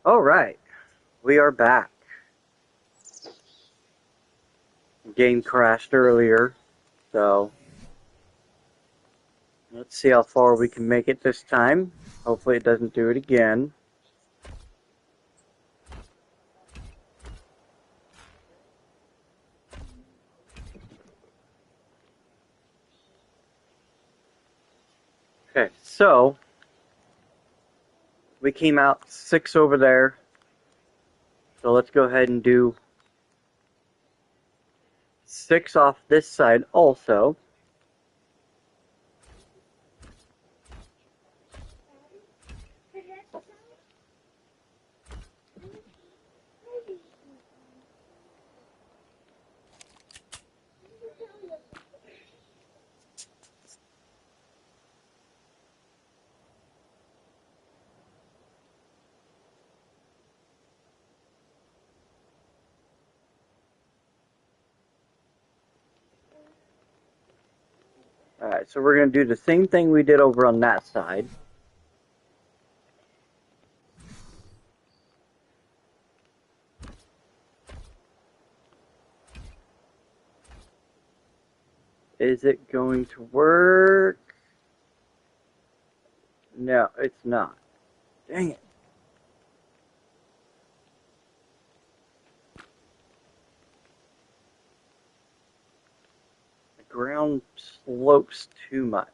Alright, we are back. Game crashed earlier, so let's see how far we can make it this time. Hopefully it doesn't do it again. Okay, so we came out 6 over there. So let's go ahead and do 6 off this side also. Alright, so we're going to do the same thing we did over on that side. Is it going to work? No, it's not. Dang it. The ground slopes too much.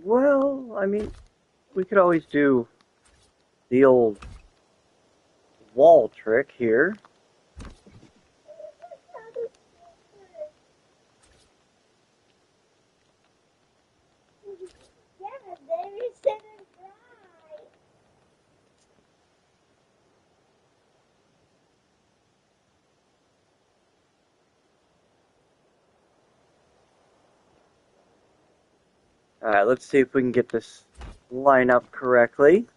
Well, I mean, we could always do the old wall trick here. Alright, let's see if we can get this line up correctly.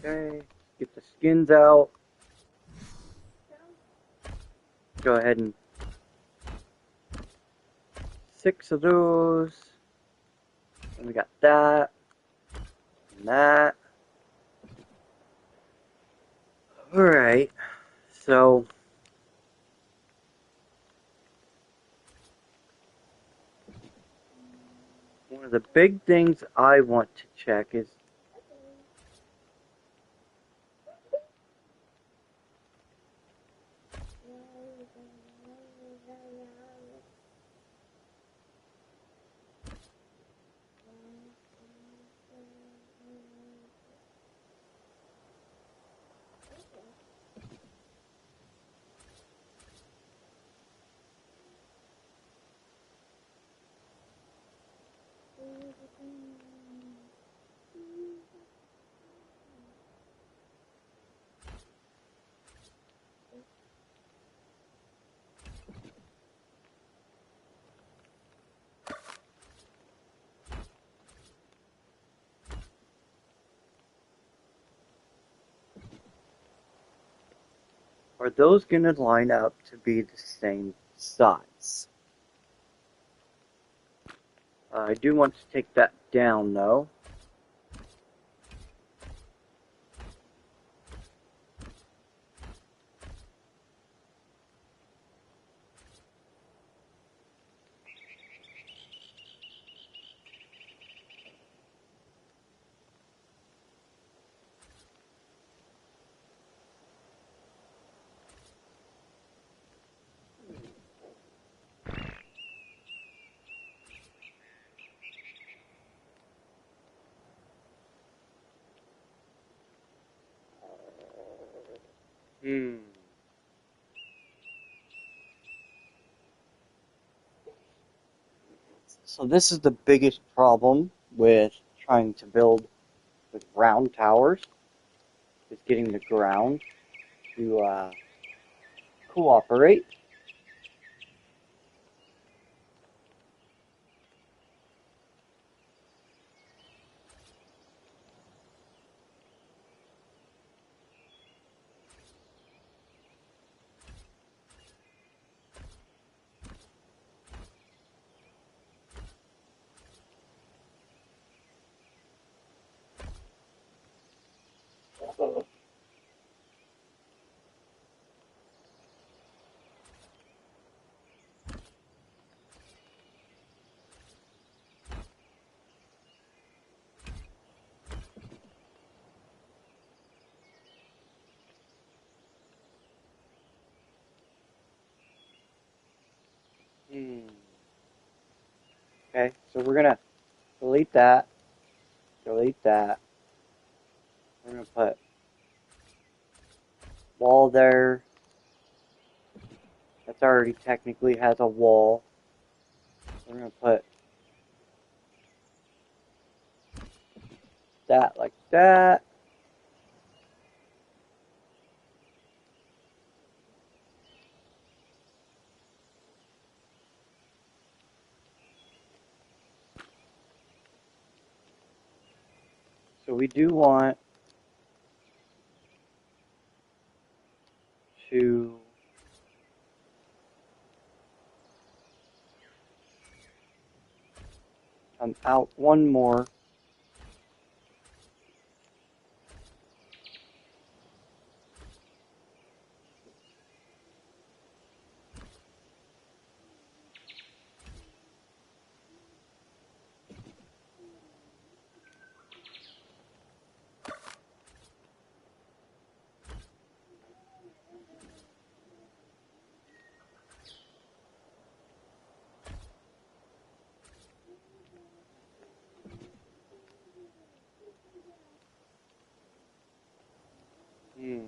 Okay, get the skins out. Go ahead and 6 of those. And we got that. And that. Alright, so one of the big things I want to check is are those going to line up to be the same size? I do want to take that down though. Hmm. So this is the biggest problem with trying to build with round towers, is getting the ground to cooperate. Hmm. Okay, so we're gonna delete that, delete that. We're gonna put wall there. That's already technically has a wall. We're gonna put that like that. So we do want to come out one more. Hmm.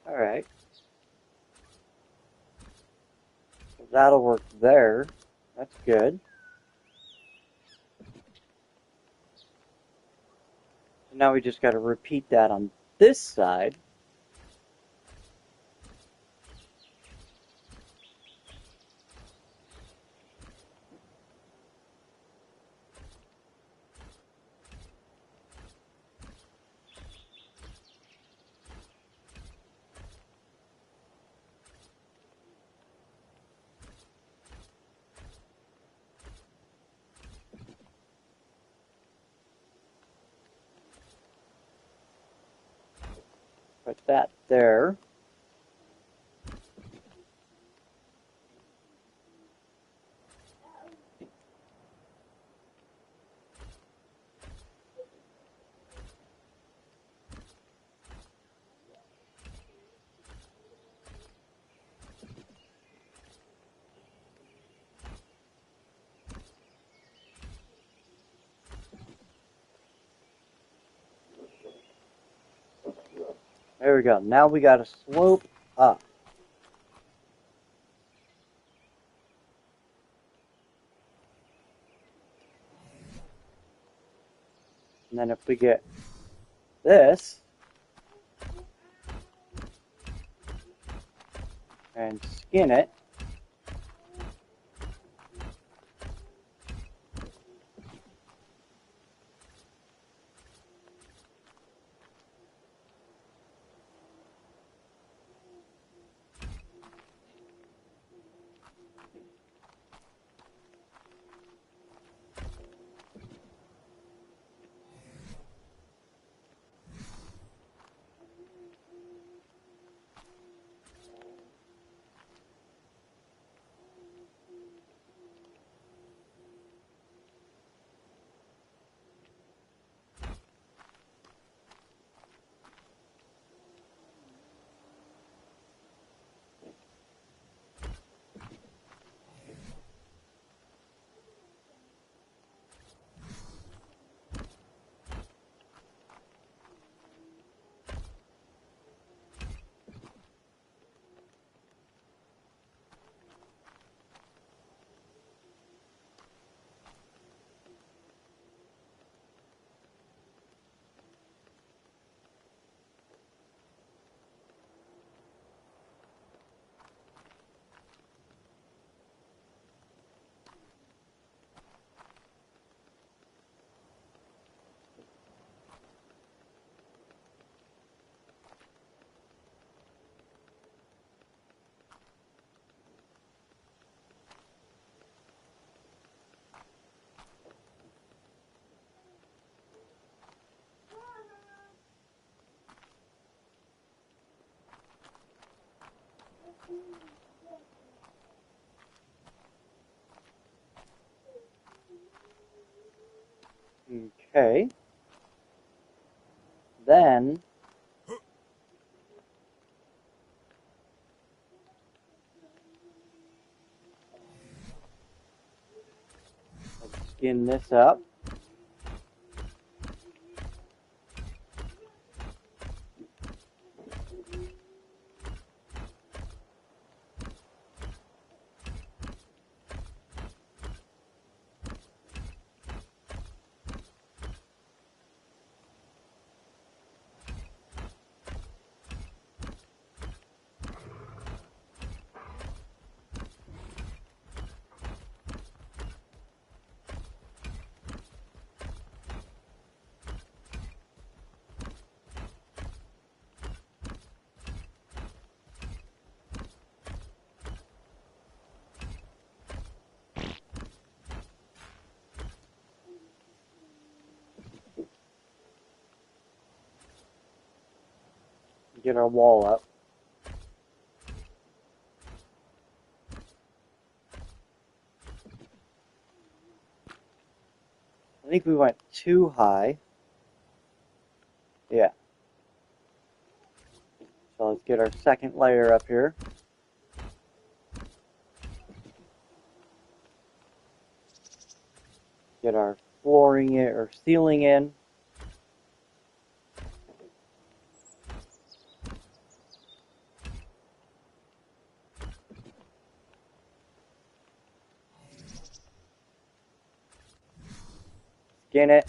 All right. So that'll work there. That's good. So now we just got to repeat that on this side. Put that there. There we go. Now we got to slope up. And then if we get this and skin it, okay, then let's skin this up. Get our wall up. I think we went too high. Yeah. So let's get our second layer up here. Get our flooring in, or ceiling in. Skin it.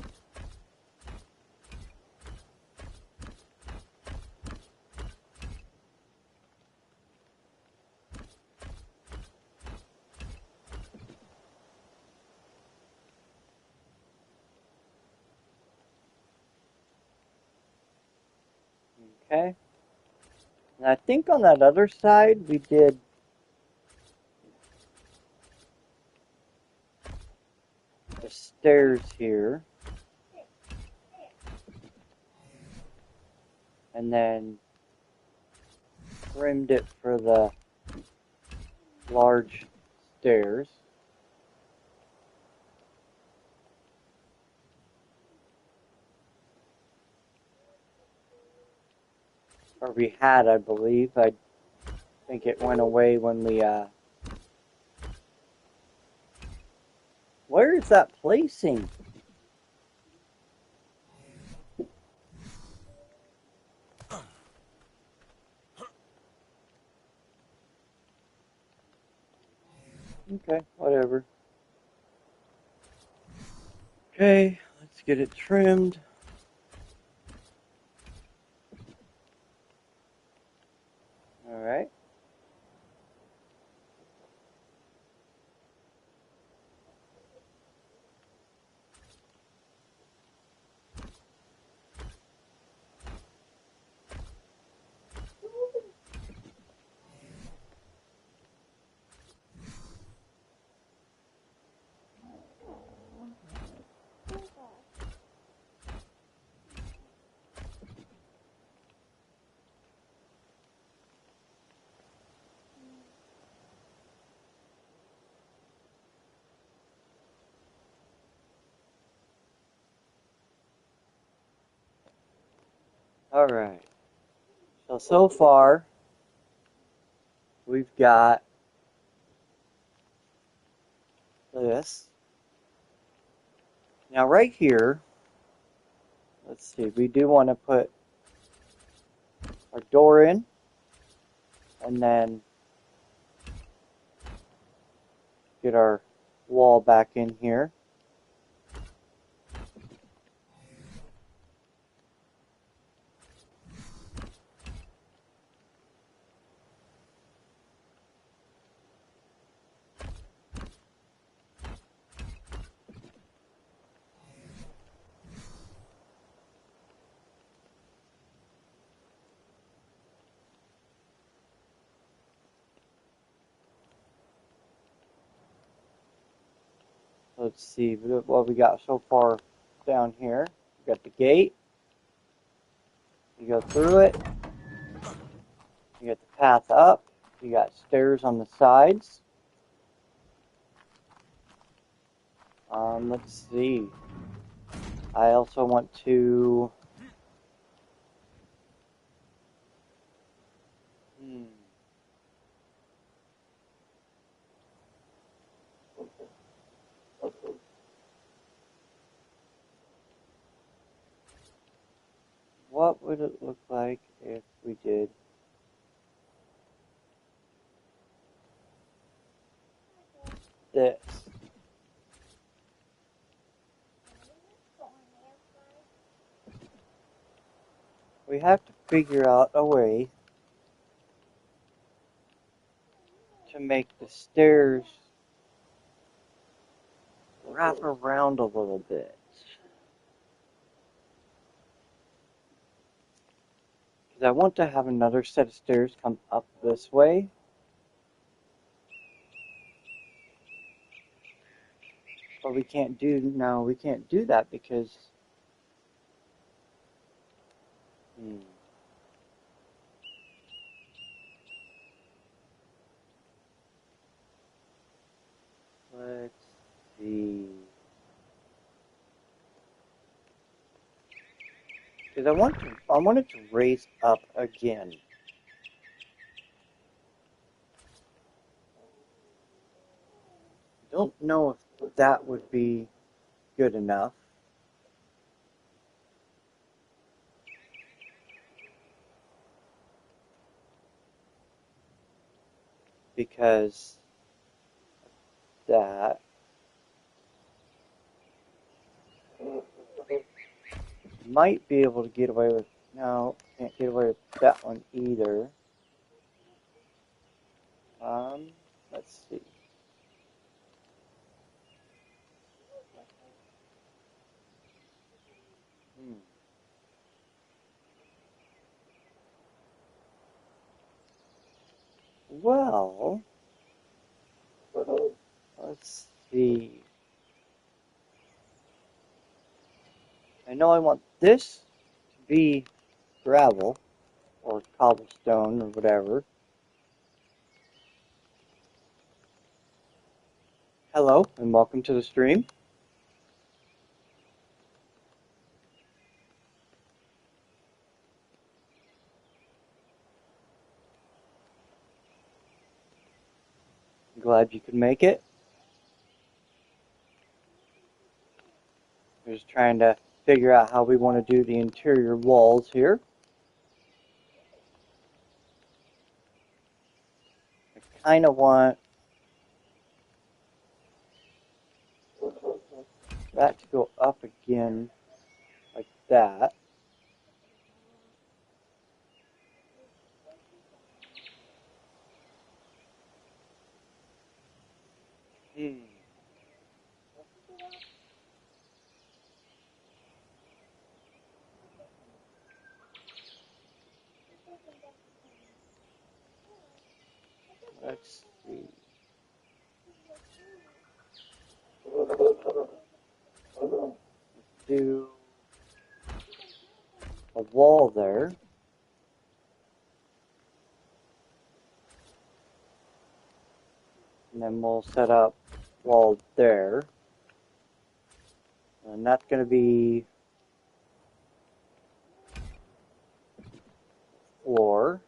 Okay. And I think on that other side we did the stairs here. And then trimmed it for the large stairs. Or we had, I believe. I think it went away when we, Where is that placing? Okay, whatever. Okay, let's get it trimmed. Alright. So far, we've got this. Now right here, let's see, we do want to put our door in, and then get our wall back in here. Let's see what we got so far down here. We got the gate. You go through it. You got the path up. You got stairs on the sides. Let's see. I also want to... What would it look like if we did this? We have to figure out a way to make the stairs wrap around a little bit. Because I want to have another set of stairs come up this way. But we can't do that because let's see. Because I want it to raise up again. Don't know if that would be good enough. Because that might be able to get away with, no, can't get away with that one either. Let's see. Well, let's see. I know I want this to be gravel or cobblestone or whatever. Hello and welcome to the stream. Glad you could make it. We're just trying to figure out how we want to do the interior walls here. I kind of want that to go up again like that. Let's see. Let's do a wall there. And then we'll set up wall there. And that's going to be Or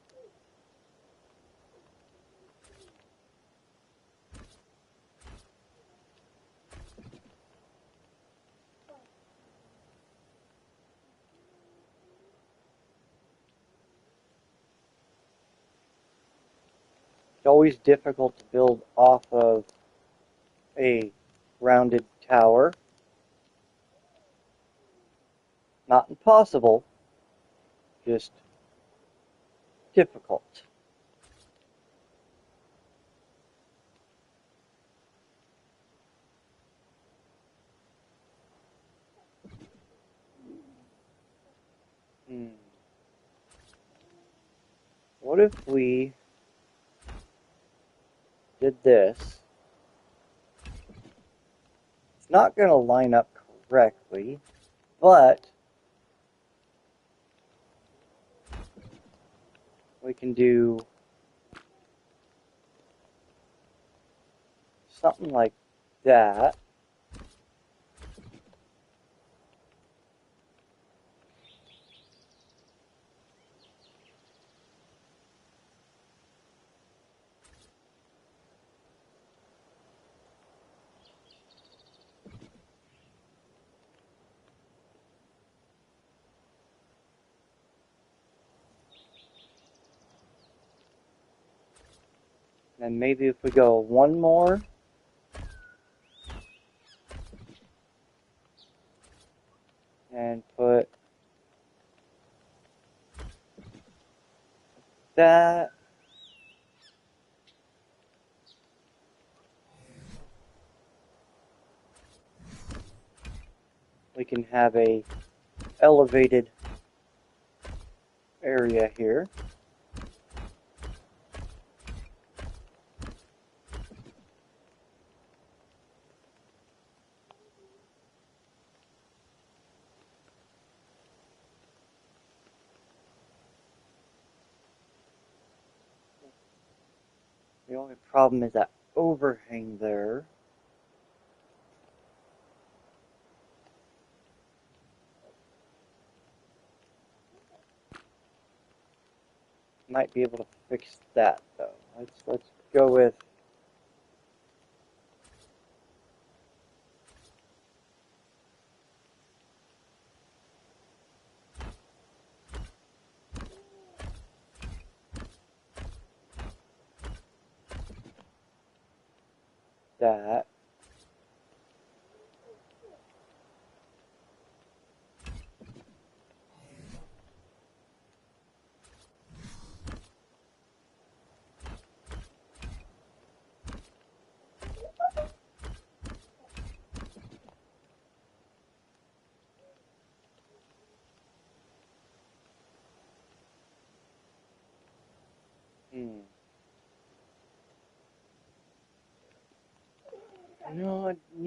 it's always difficult to build off of a rounded tower. Not impossible, just difficult. What if we did this? It's not going to line up correctly, but we can do something like that. And maybe if we go one more, and put that. We can have a elevated area here. The only problem is that overhang there. Might be able to fix that though. Let's go with that.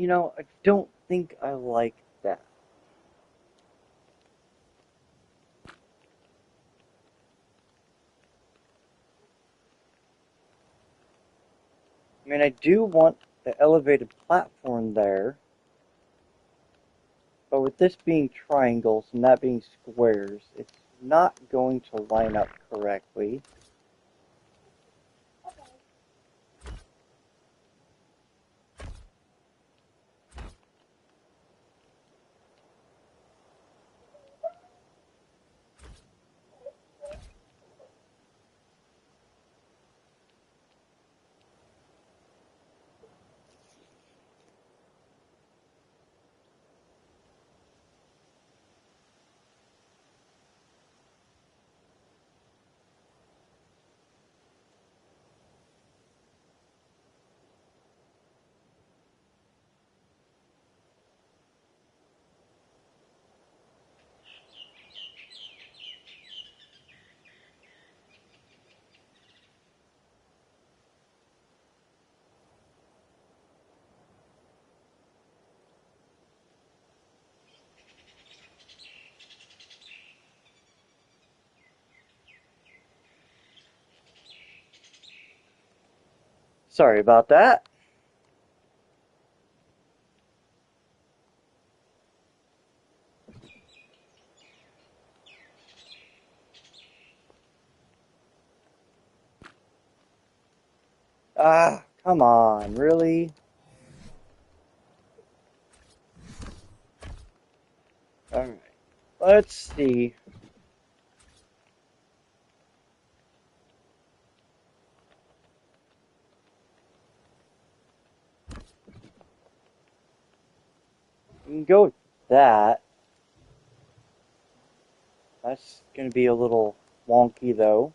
No, I don't think I like that. I mean, I do want the elevated platform there, but with this being triangles and that being squares, it's not going to line up correctly. Sorry about that. Ah, come on, really? Alright, let's see. We can go with that. That's going to be a little wonky, though.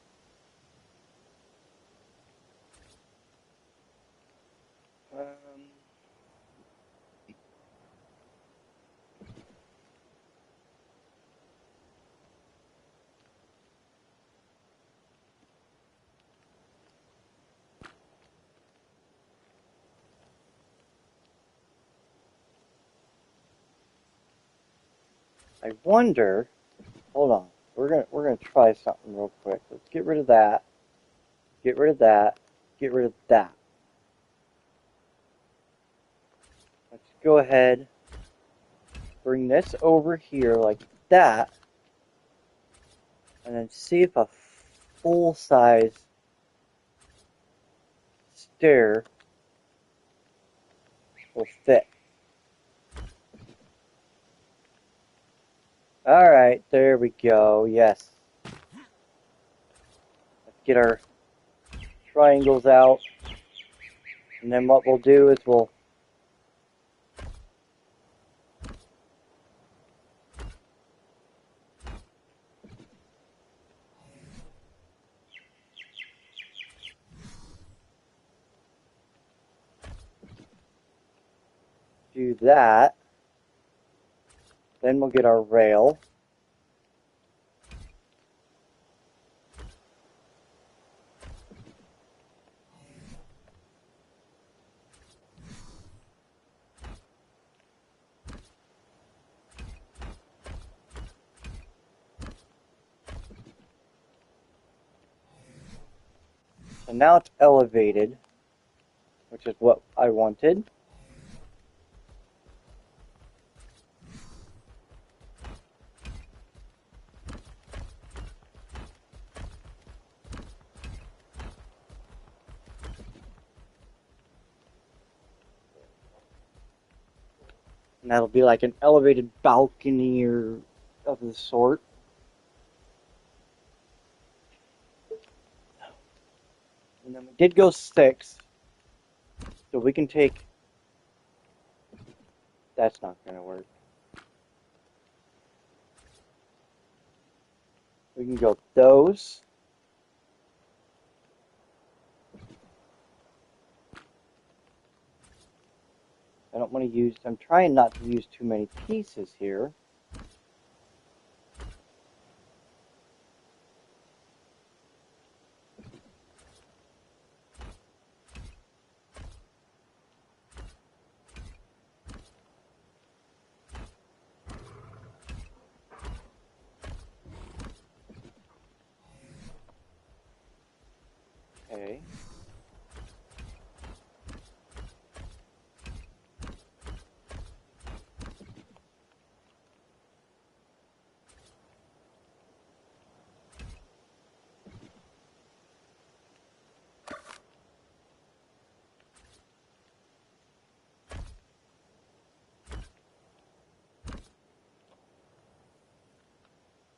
I wonder. Hold on. We're gonna try something real quick. Let's get rid of that. Get rid of that. Get rid of that. Let's go ahead. Bring this over here like that. And then see if a full-size stair will fit. Alright, there we go. Yes. Let's get our triangles out. And then what we'll do is we'll do that. Then we'll get our rail. So now it's elevated, which is what I wanted. And that'll be like an elevated balcony or of the sort. And then we did go 6. So we can take... That's not going to work. We can go those. I don't want to use... I'm trying not to use too many pieces here. Okay.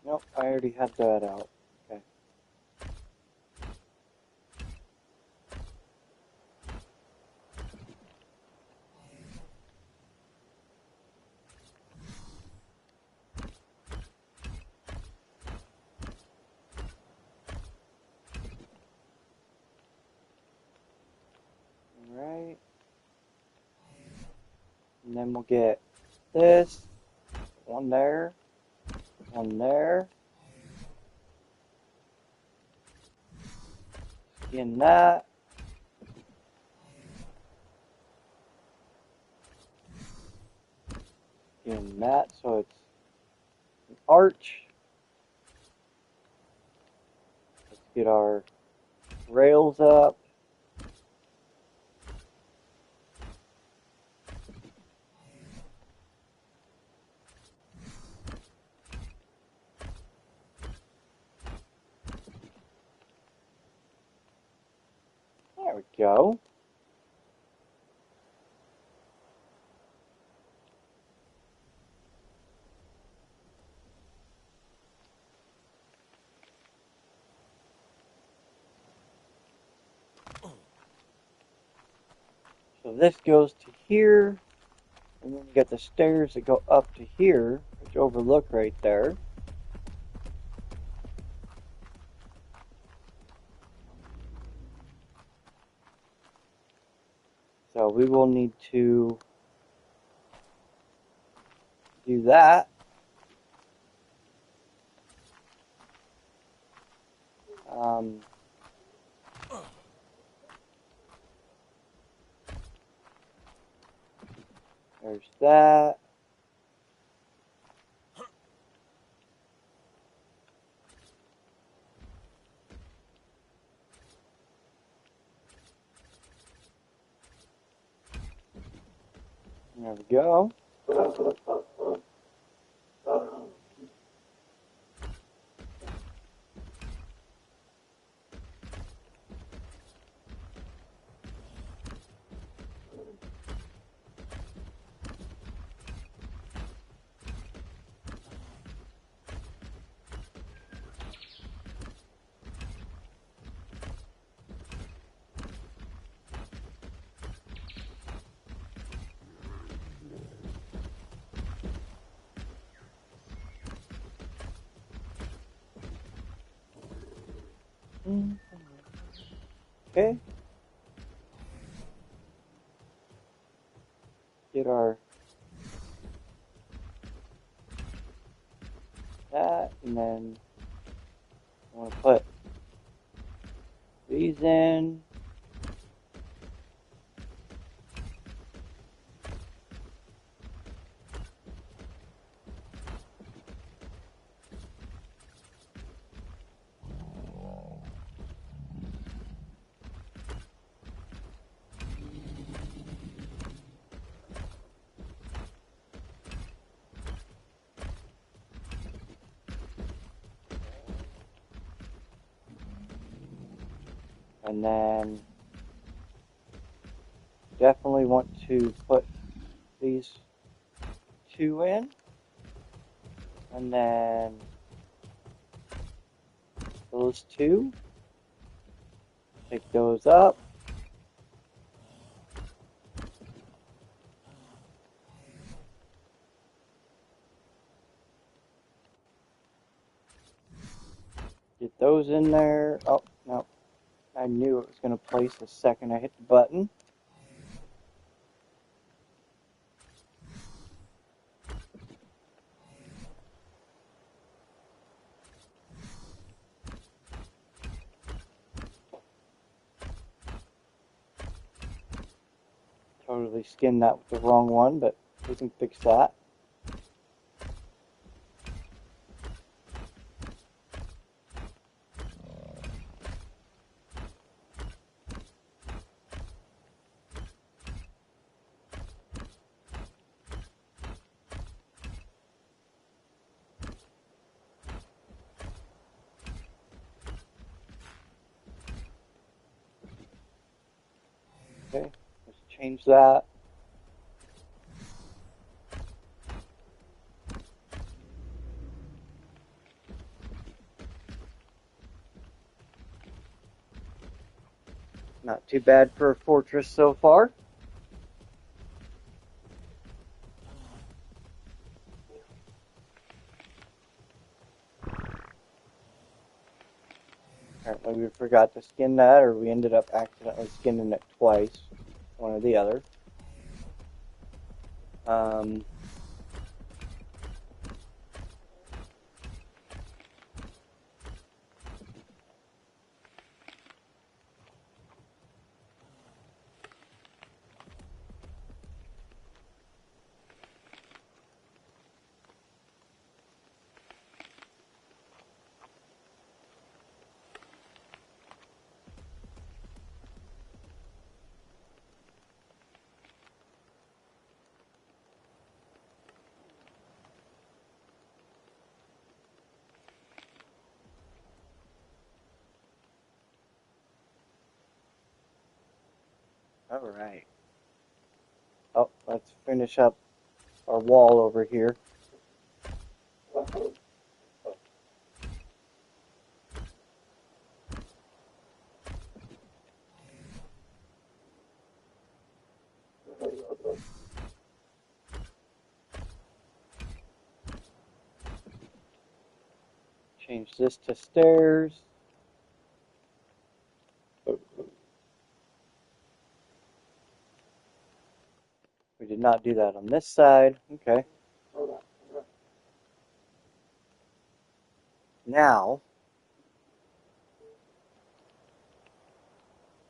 Nope, I already had that out. Okay. Alright. And then we'll get this. One there. One there. In that. In that, so it's an arch. Let's get our rails up. we go. So this goes to here, and then we got the stairs that go up to here, which overlook right there. So we will need to do that. There's that. There we go. Okay. Get our that, and then I want to put these in. And then definitely want to put these two in. And then those two. Take those up. Get those in there. Oh, no. I knew it was going to place the second I hit the button. Totally skinned that with the wrong one, but we can fix that. Okay, let's change that. Not too bad for a fortress so far. Apparently we forgot to skin that, or we ended up accidentally skinning it twice. One or the other. All right. Oh, let's finish up our wall over here. Change this to stairs. We did not do that on this side. Okay. Now,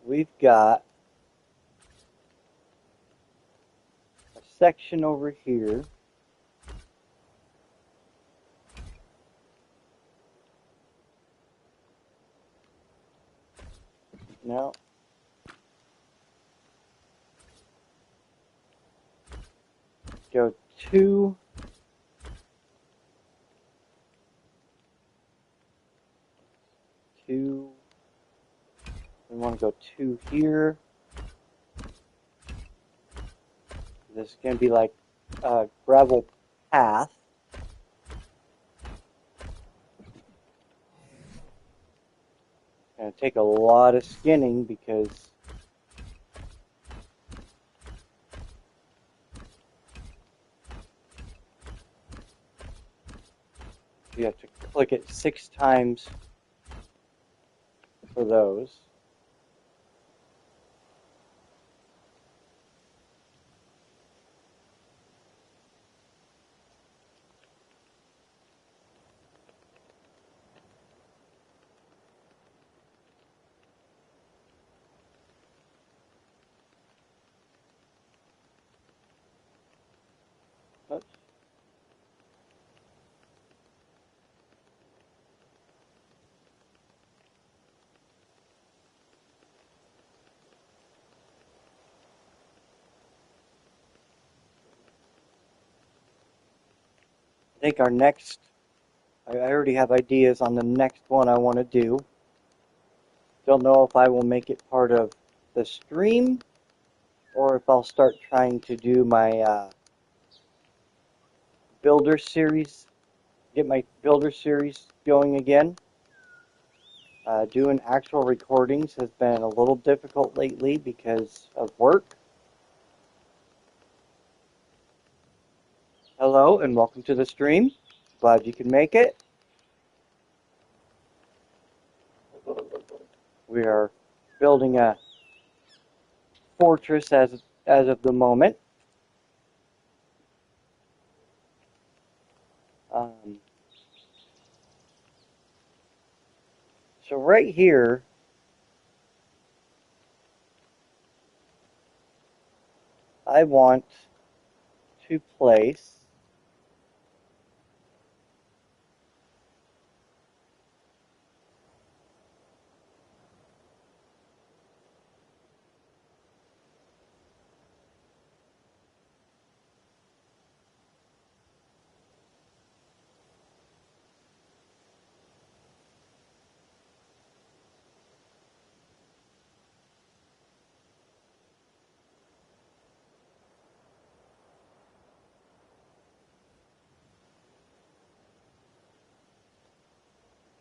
we've got a section over here. Now, go 2. We want to go 2 here. This is going to be like a gravel path. Going to take a lot of skinning because you have to click it 6 times for those. Oops. I think our next, I already have ideas on the next one I want to do. Don't know if I will make it part of the stream or if I'll start trying to do my builder series, get my builder series going again. Doing actual recordings has been a little difficult lately because of work. Hello and welcome to the stream. Glad you can make it. We are building a fortress as of the moment. So right here, I want to place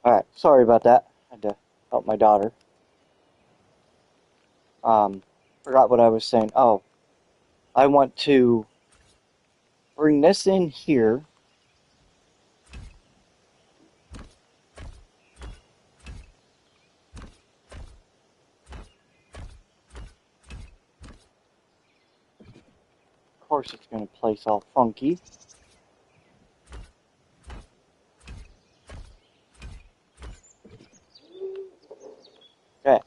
Alright, sorry about that. I had to help my daughter. Forgot what I was saying. Oh, I want to bring this in here. Of course it's going to place all funky. Okay.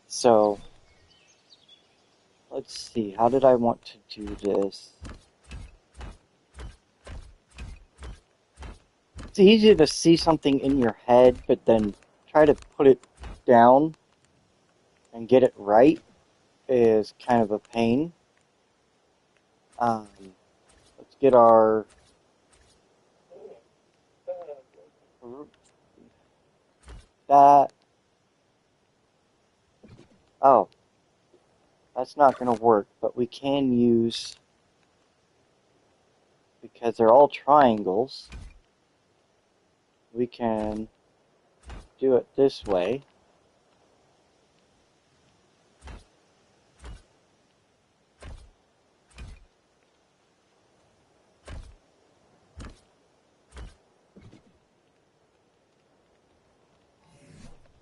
So, let's see. How did I want to do this? It's easy to see something in your head, but then try to put it down and get it right is kind of a pain. Let's get our That's not going to work, but we can use, because they're all triangles, we can do it this way.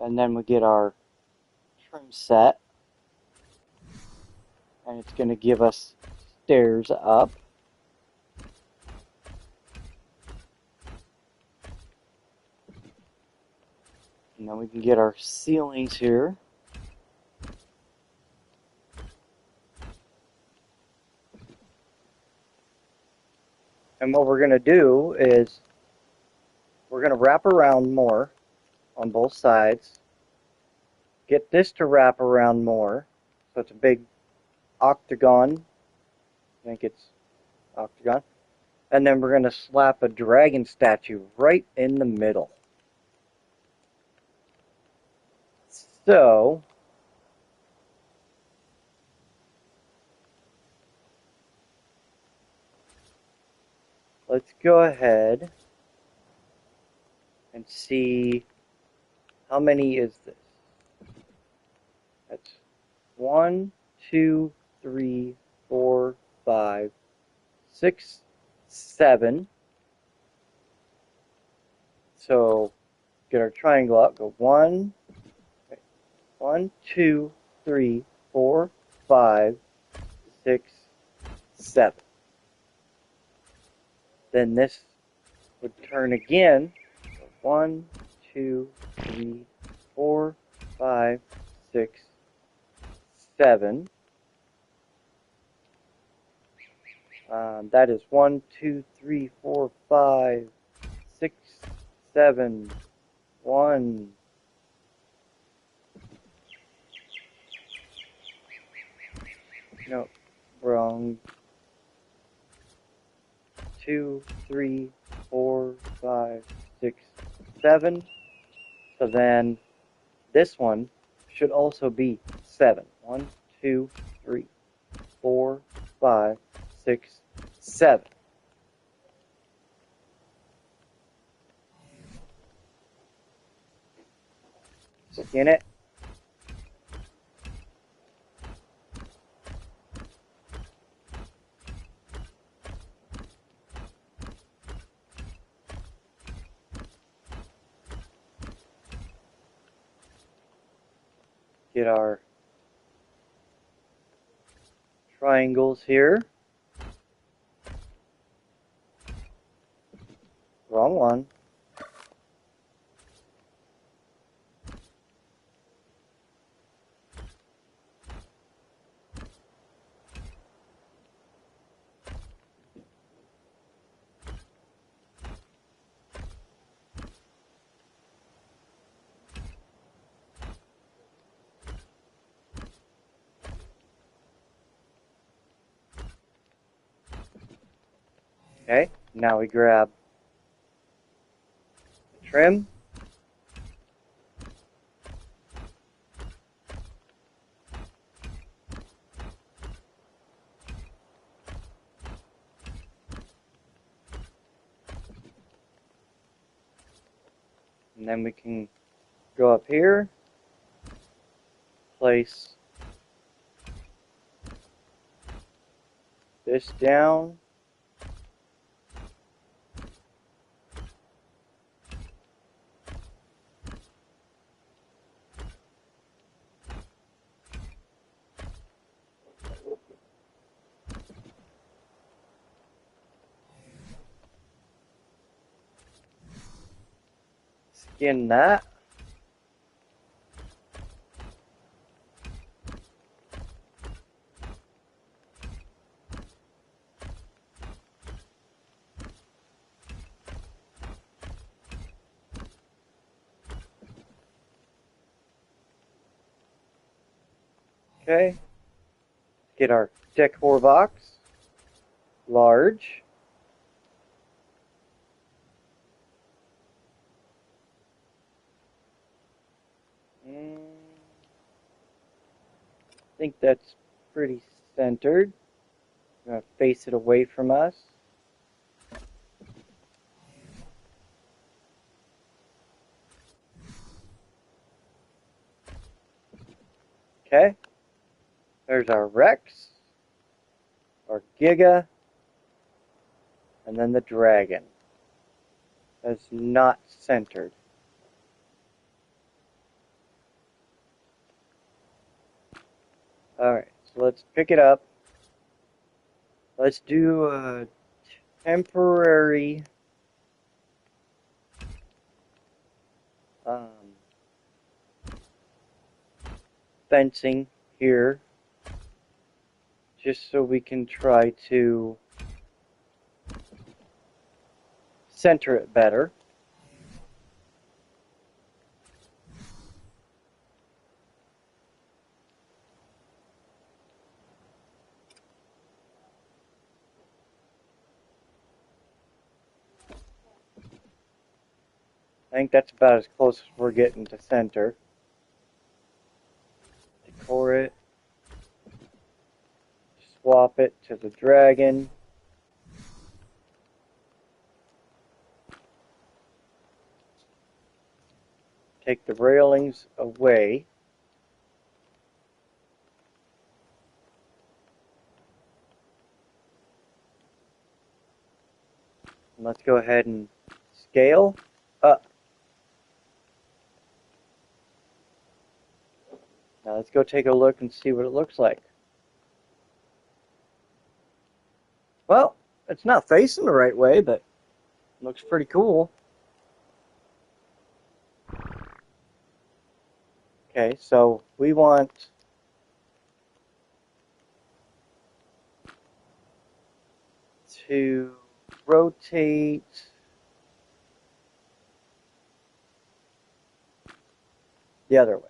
And then we get our trim set. And it's going to give us stairs up. And then we can get our ceilings here. And what we're going to do is we're going to wrap around more on both sides. Get this to wrap around more. So it's a big octagon. I think it's octagon. And then we're going to slap a dragon statue right in the middle. So let's go ahead and see how many is this. That's 1, 2, 3, 4, 5, 6, 7. So get our triangle out. Go 1, 2, 3, 4, 5, 6, 7. Then this would turn again. 1, 2, 3, 4, 5, 6, 7. That is 1, 2, 3, 4, 5, 6, 7, 1. No, wrong. 2, 3, 4, 5, 6, 7. So then this one should also be 7. 1, 2, 3, 4, 5, 6, 7. Skin it. Get our triangles here. Wrong one. Okay, now we grab the trim. And then we can go up here, place this down. Skin that. Okay. Get our decor box. Large. I think that's pretty centered. We're going to face it away from us. Okay. There's our Rex, our Giga, and then the Dragon. That's not centered. Alright, so let's pick it up. Let's do a temporary fencing here, just so we can try to center it better. I think that's about as close as we're getting to center. Decor it. Swap it to the Dragon. Take the railings away. And let's go ahead and scale up. Now let's go take a look and see what it looks like. Well, it's not facing the right way, but it looks pretty cool. Okay, so we want to rotate the other way.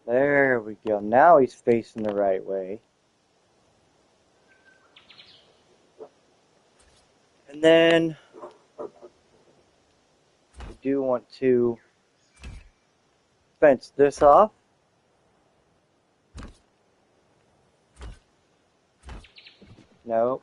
There we go. Now he's facing the right way. And then we do want to fence this off. No.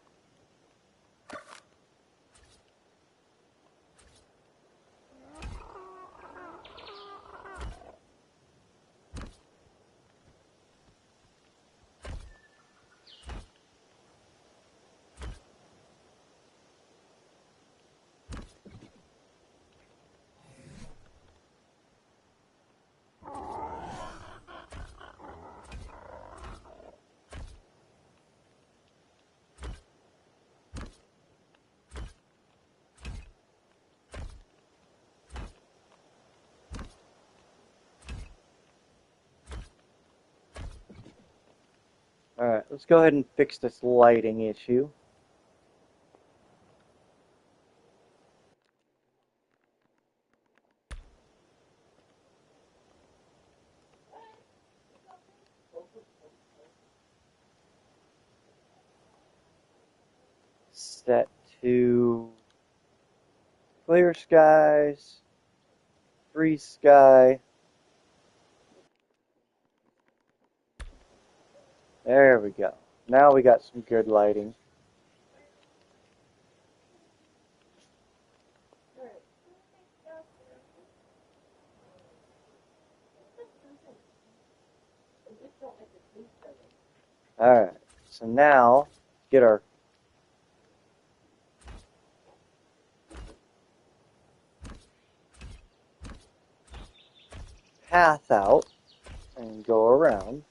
Alright, let's go ahead and fix this lighting issue. Set to clear skies, free sky. There we go. Now we got some good lighting. Alright, so now get our path out and go around.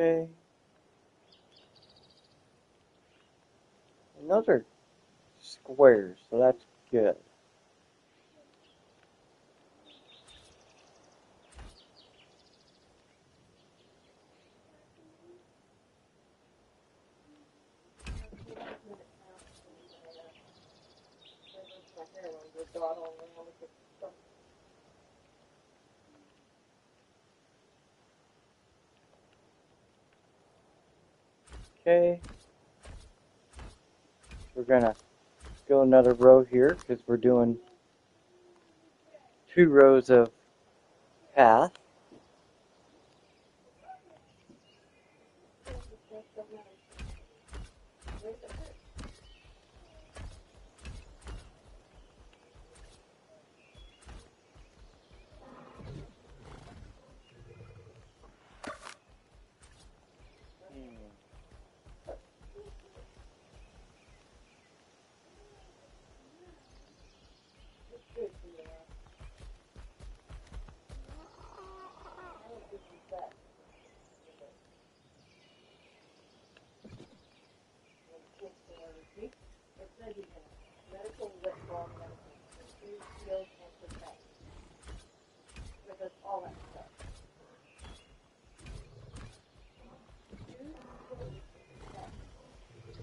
Okay. And those are squares, so that's good. Okay. We're gonna go another row here because we're doing 2 rows of path.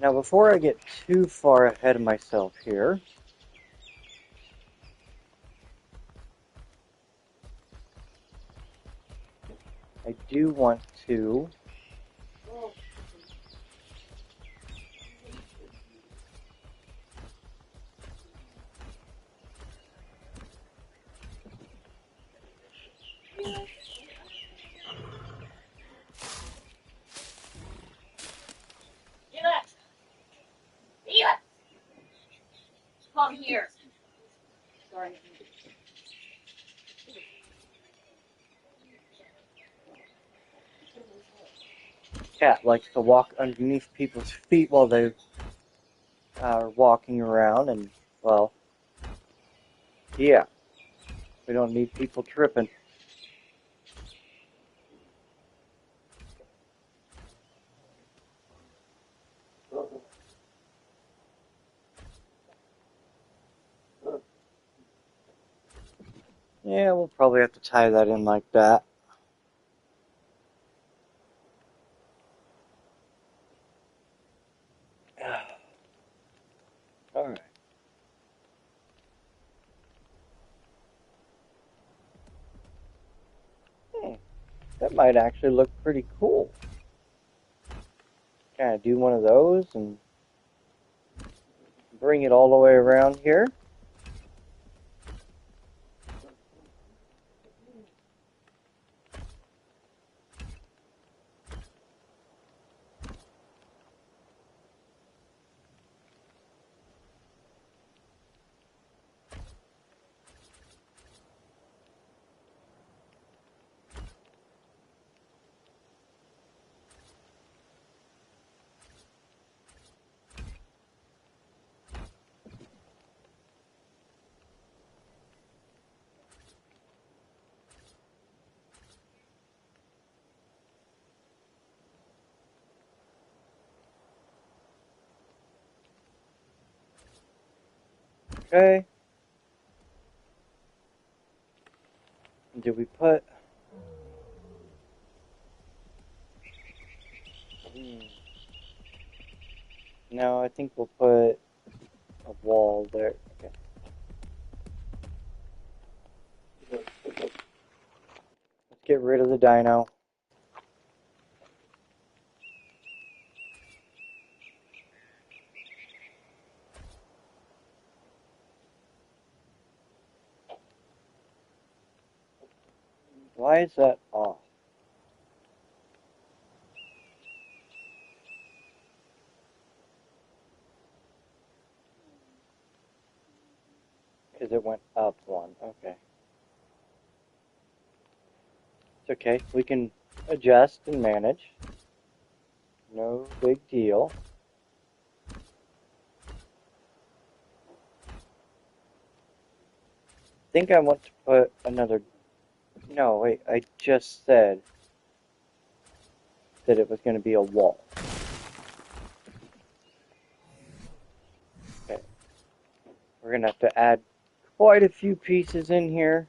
Now, before I get too far ahead of myself here, I do want to Come here. Sorry. cat likes to walk underneath people's feet while they are walking around, and, well, yeah, we don't need people tripping. Yeah, we'll probably have to tie that in like that. Alright. That might actually look pretty cool. Kind of do one of those and bring it all the way around here. Okay. And do we put... No, I think we'll put a wall there. Okay. Let's get rid of the dino. Why is that off? Because it went up one. Okay. It's okay. We can adjust and manage. No big deal. I think I want to put another... No, wait. I just said that it was going to be a wall. Okay. We're going to have to add quite a few pieces in here.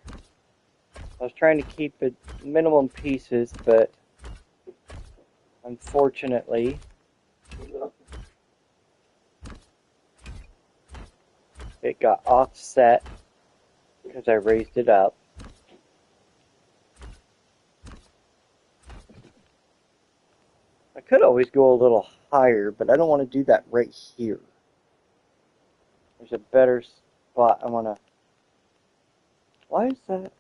I was trying to keep it minimum pieces, but unfortunately, it got offset because I raised it up. I could always go a little higher, but I don't want to do that right here. There's a better spot I want to... Why is that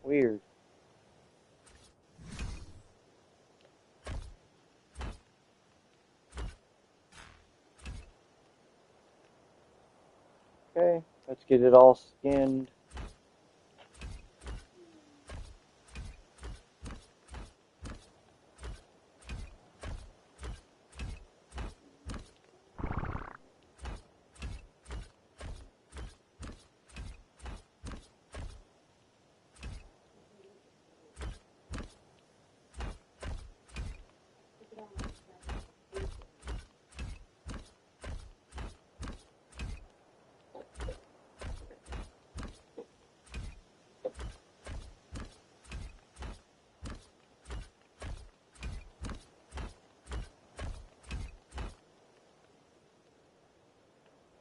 weird? Okay, let's get it all skinned.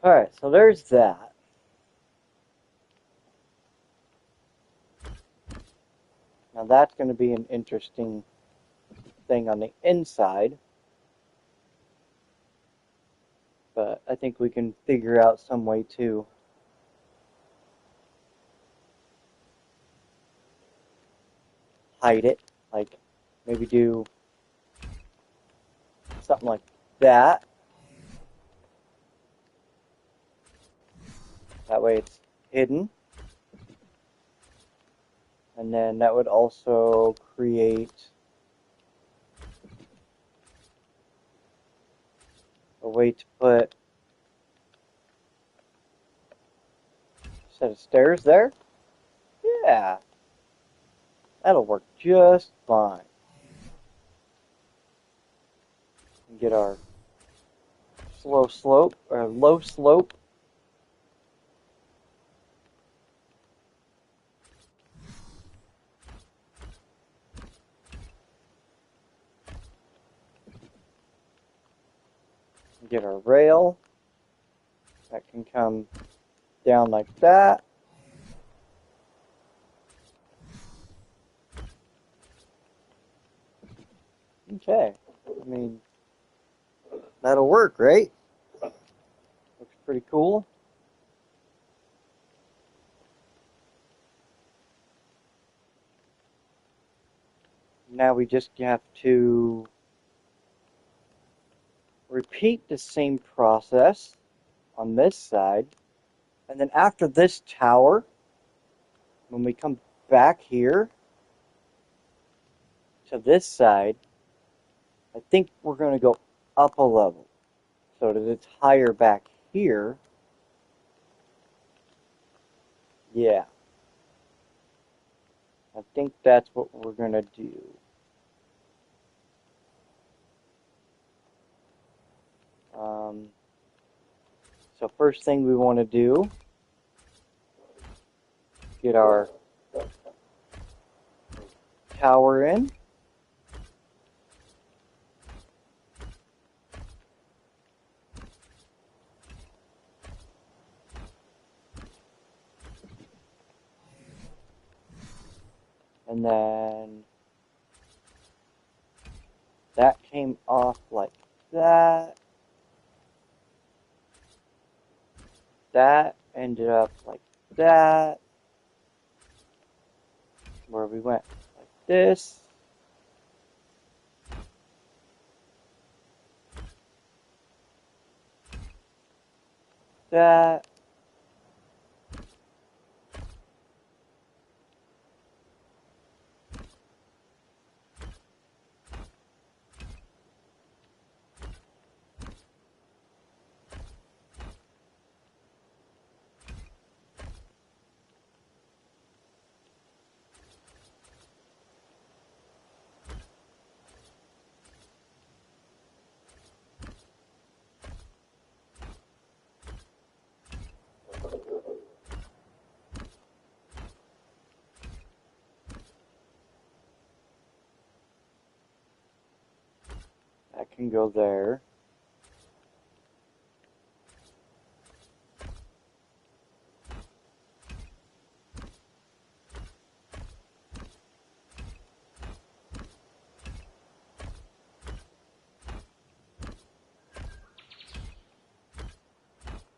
Alright, so there's that. Now that's going to be an interesting thing on the inside. But I think we can figure out some way to hide it. Like maybe do something like that. That way it's hidden. And then that would also create a way to put a set of stairs there. Yeah, that'll work just fine. And get our slow slope or low slope. Get our rail that can come down like that. Okay, I mean, that'll work, right? Looks pretty cool. Now we just have to repeat the same process on this side. And then after this tower, when we come back here to this side, I think we're going to go up a level so that it's higher back here. Yeah. I think that's what we're going to do. So first thing we want to do, get our tower in. And then that came off like that. That ended up like that. Where we went like this. That. That can go there.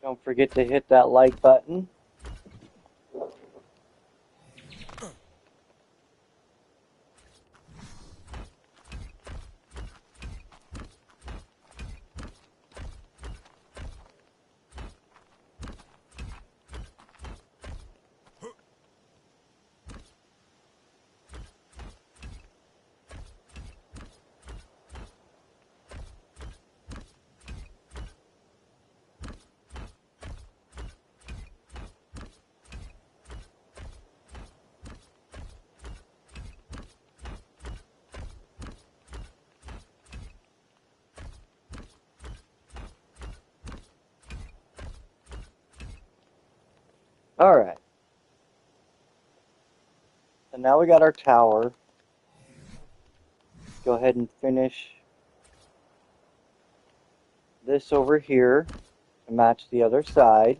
Don't forget to hit that like button. Alright. So now we got our tower. Go ahead and finish this over here to match the other side.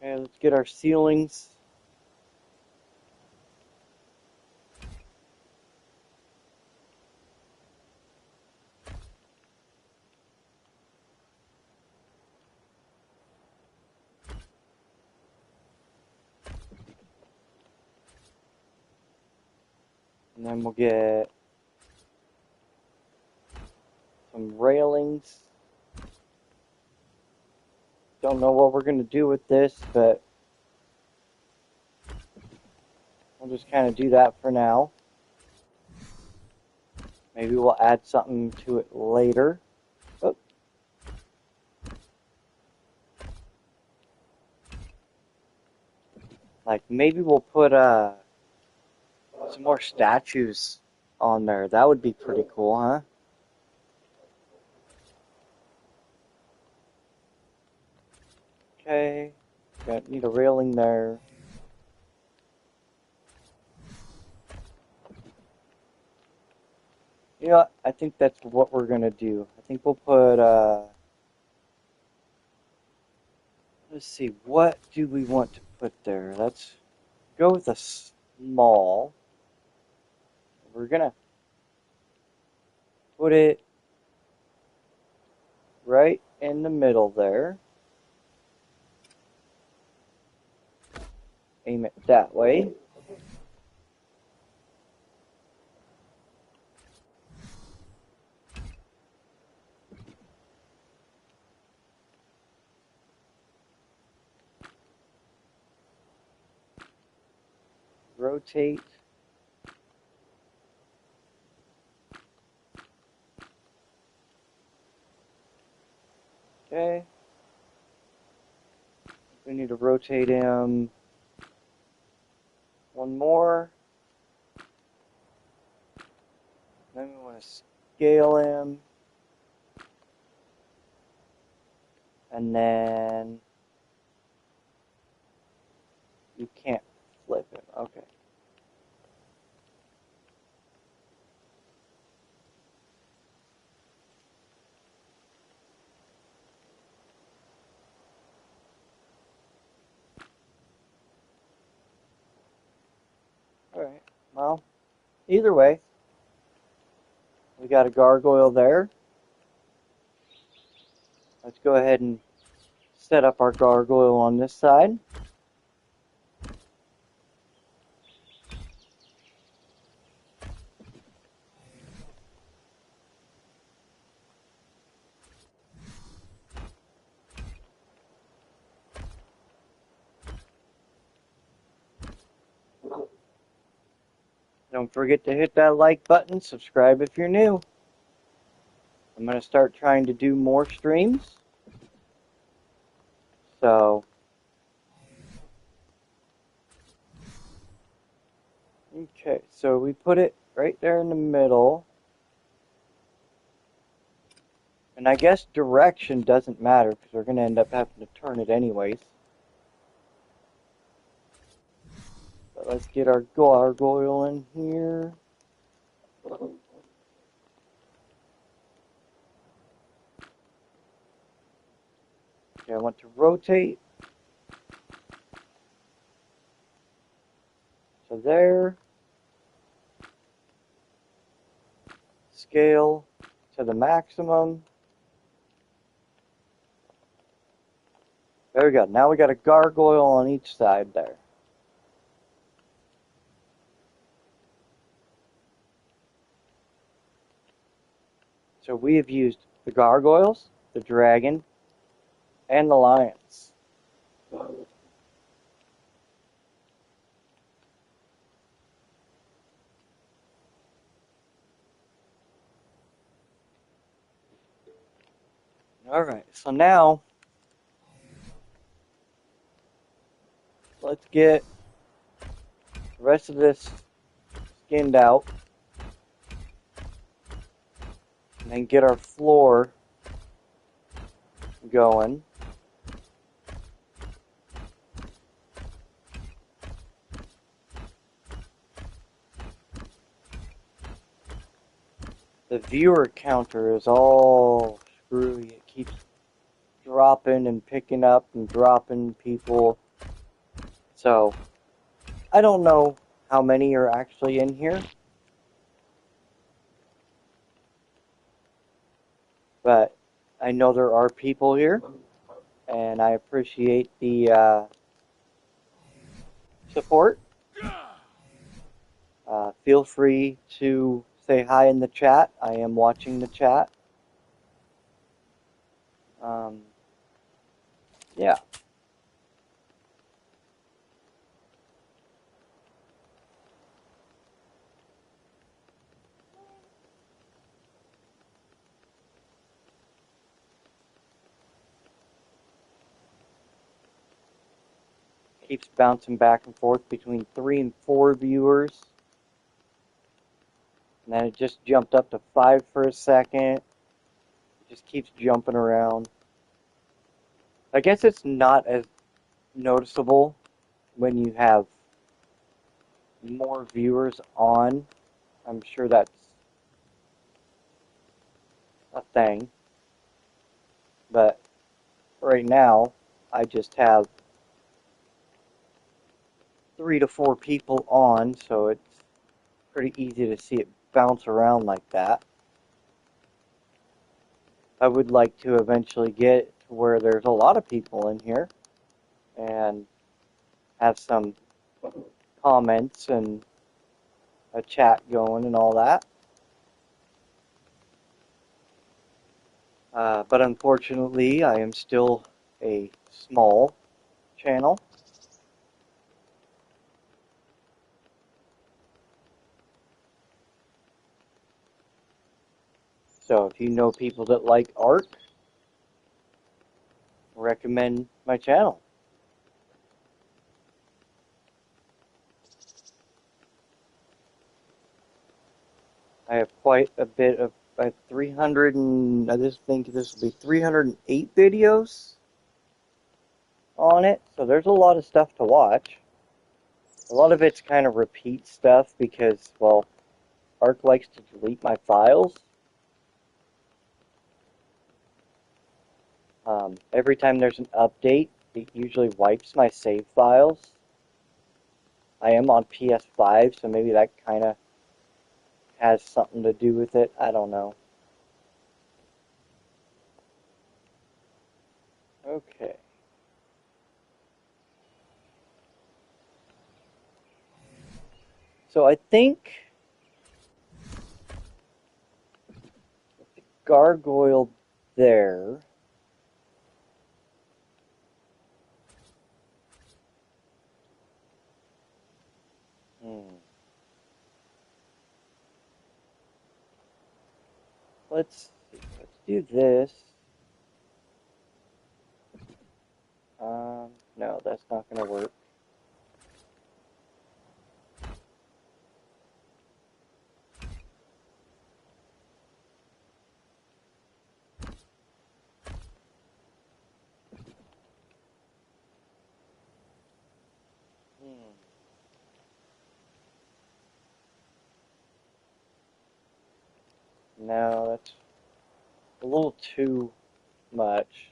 And let's get our ceilings. And then we'll get some railings. Don't know what we're going to do with this, but we'll just kind of do that for now. Maybe we'll add something to it later. Oh. Like maybe we'll put some more statues on there. That would be pretty cool, huh? Okay. Need a railing there. You know, I think that's what we're gonna do. I think we'll put let's see, what do we want to put there? Let's go with a small. We're gonna put it right in the middle there. Aim it that way. Rotate. Okay. We need to rotate him one more. Then we want to scale him. And then you can't flip him. Okay. Alright. Well, either way, we got a gargoyle there. Let's go ahead and set up our gargoyle on this side. Don't forget to hit that like button, subscribe if you're new. I'm going to start trying to do more streams. So, okay, so we put it right there in the middle. And I guess direction doesn't matter because we're going to end up having to turn it anyways. But let's get our gargoyle in here. Okay, I want to rotate. So there. Scale to the maximum. There we go. Now we got a gargoyle on each side there. So we have used the gargoyles, the dragon, and the lions. Alright, so now let's get the rest of this skinned out and then get our floor going. The viewer counter is all screwy. It keeps dropping and picking up and dropping people. So, I don't know how many are actually in here. But I know there are people here. And I appreciate the support. Feel free to say hi in the chat. I am watching the chat. Yeah. Keeps bouncing back and forth between 3 and 4 viewers. And then it just jumped up to 5 for a second. It just keeps jumping around. I guess it's not as noticeable when you have more viewers on. I'm sure that's a thing. But right now, I just have 3 to 4 people on, so it's pretty easy to see it bounce around like that. I would like to eventually get to where there's a lot of people in here and have some comments and a chat going and all that. But unfortunately, I am still a small channel. So if you know people that like art, recommend my channel. I have quite a bit of 300 and I just think this will be 308 videos on it. So there's a lot of stuff to watch. A lot of it's kind of repeat stuff because, well, Ark likes to delete my files. Every time there's an update, it usually wipes my save files. I am on PS5, so maybe that kind of has something to do with it. I don't know. Okay. So I think the gargoyle there. Let's see. Let's do this. No, that's not going to work. No, that's a little too much.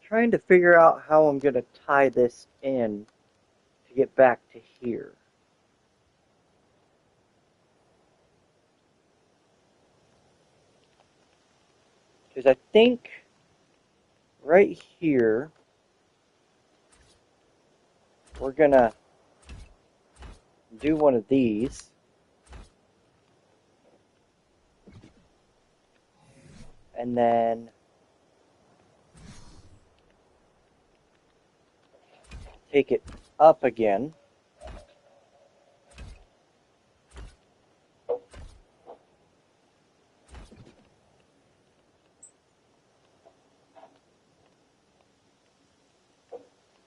Trying to figure out how I'm going to tie this in to get back to here. Because I think right here, we're going to do one of these. And then take it up again.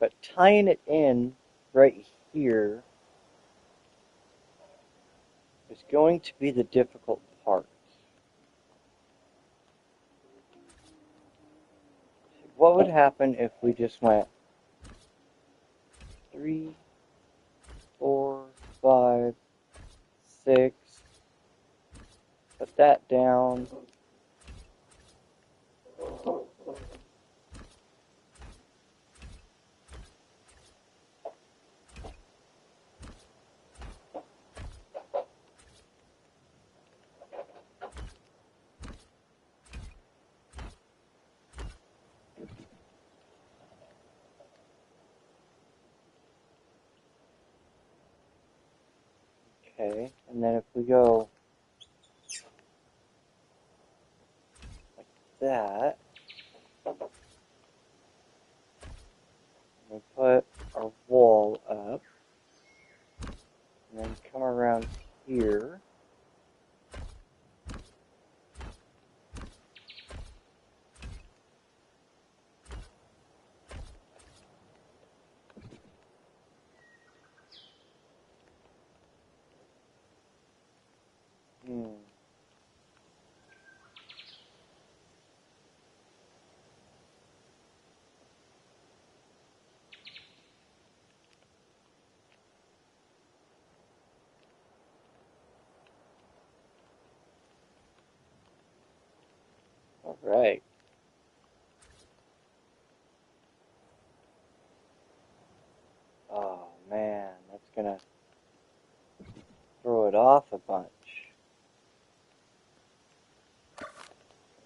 But tying it in right here is going to be the difficult part. What would happen if we just went 3, 4, 5, 6, put that down. Okay, and then if we go like that, we put our wall up, and then come around here. All right. Oh man, that's gonna throw it off a bunch.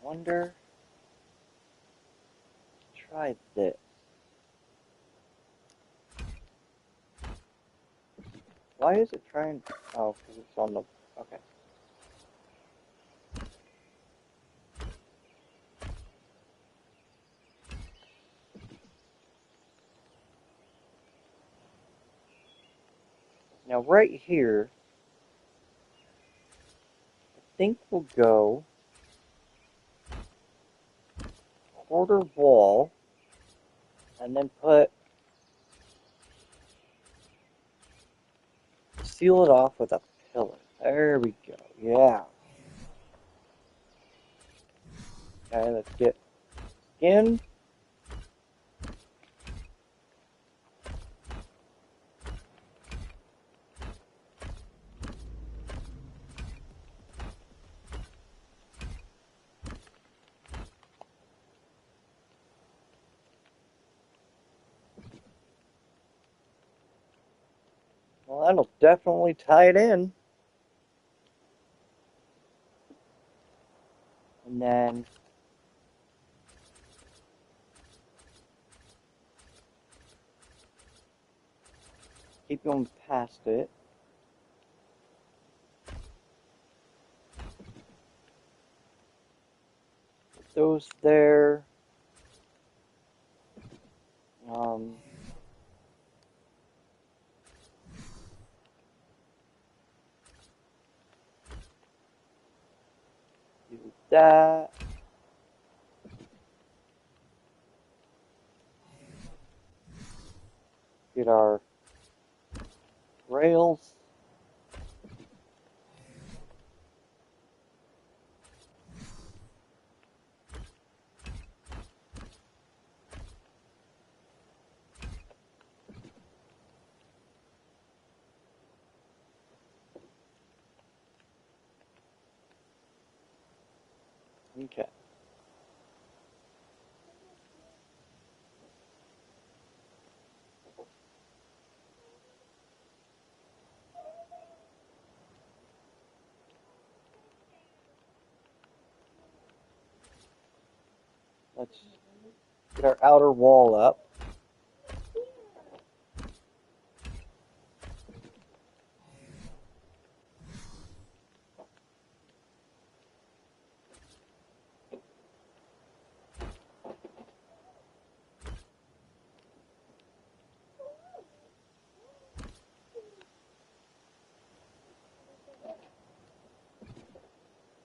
Wonder. Try this. Why is it trying? Oh, because it's on the. Okay. Now right here, I think we'll go quarter wall, and then seal it off with a pillar. There we go. Yeah. Okay, let's get skin. Well, that'll definitely tie it in. And then keep going past it. Put those there. Do that. Get our rails. Okay. Let's get our outer wall up.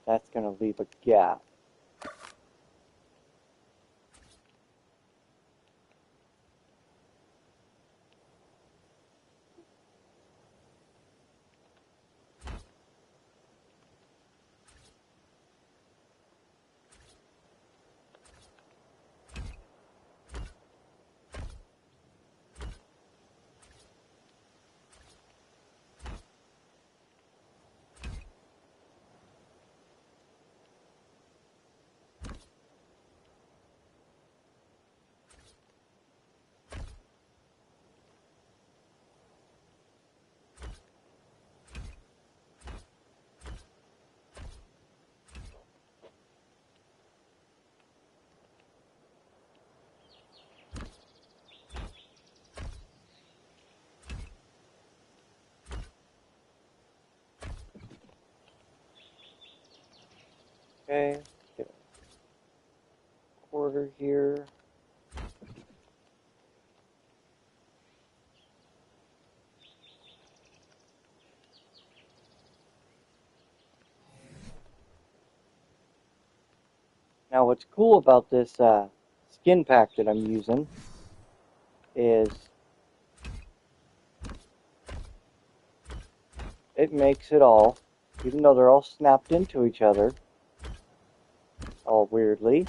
That's going to leave a gap. Okay, get a quarter here. Now what's cool about this skin pack that I'm using is it makes it all, even though they're all snapped into each other, all weirdly,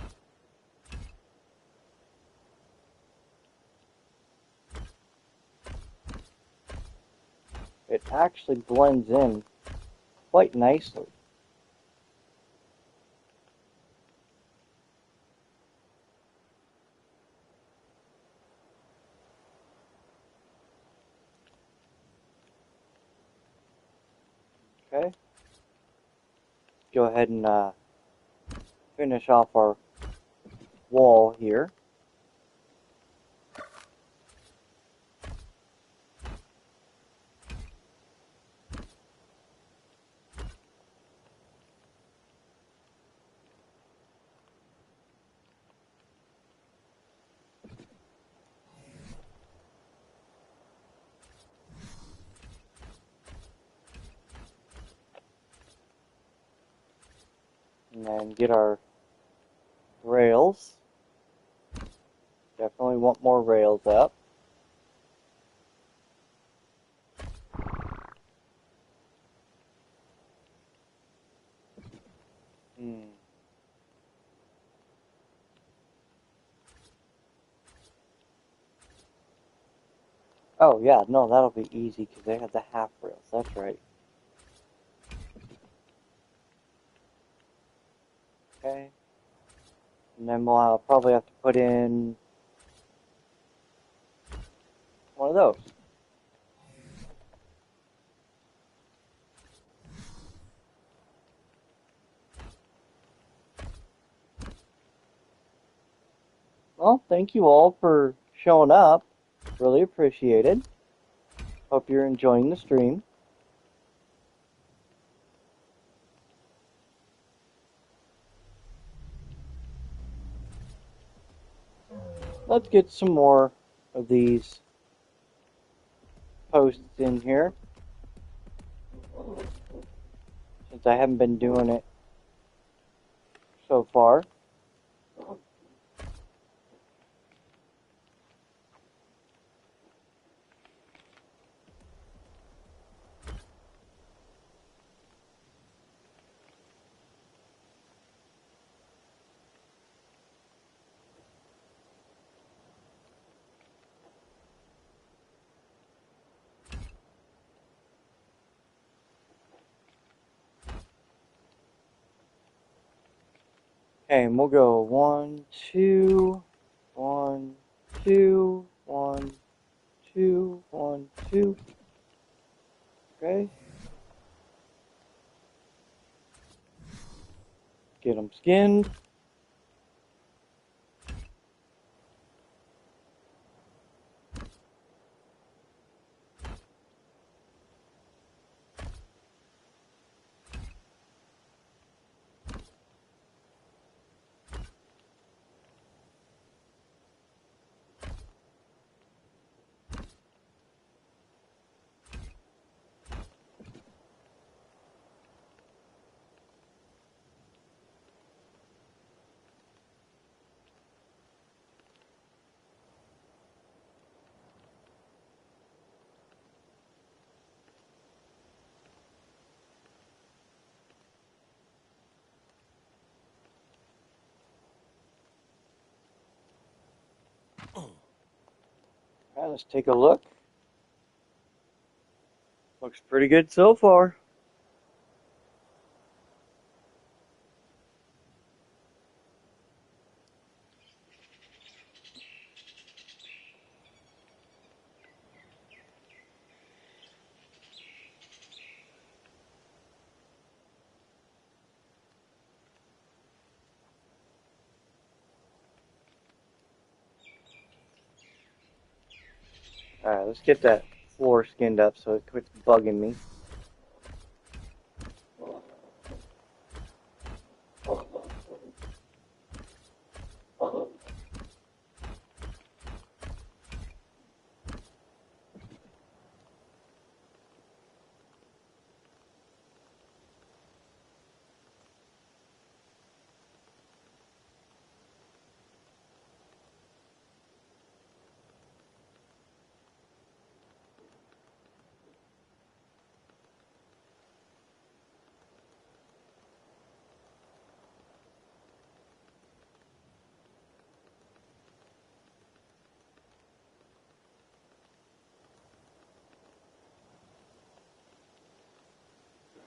it actually blends in quite nicely. Okay, go ahead and finish off our wall here. And then get our rails. Definitely want more rails up. Oh yeah, no, that'll be easy because they have the half rails. That's right. Okay. And then we'll probably have to put in one of those. Well, thank you all for showing up. Really appreciated. Hope you're enjoying the stream. Let's get some more of these posts in here, since I haven't been doing it so far. Okay, and we'll go 1, 2, 1, 2, 1, 2, 1, 2. Okay. Get them skinned. Alright, let's take a look. Looks pretty good so far. Alright, let's get that floor skinned up so it quits bugging me.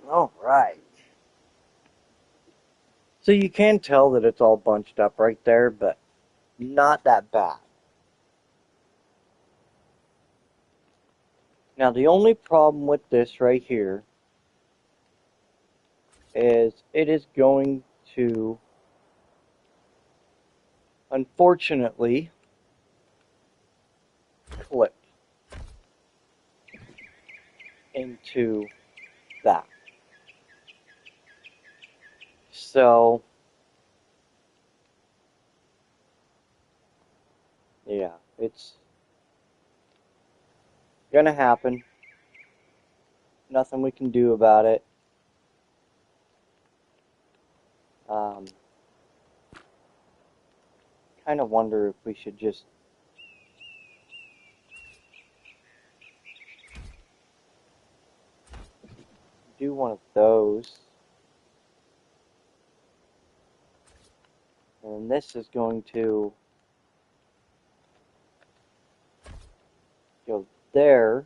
Alright. So you can tell that it's all bunched up right there, but not that bad. Now the only problem with this right here is it is going to, unfortunately, clip into that. So, yeah, it's gonna happen. Nothing we can do about it. Kind of wonder if we should just do one of those. And this is going to go there.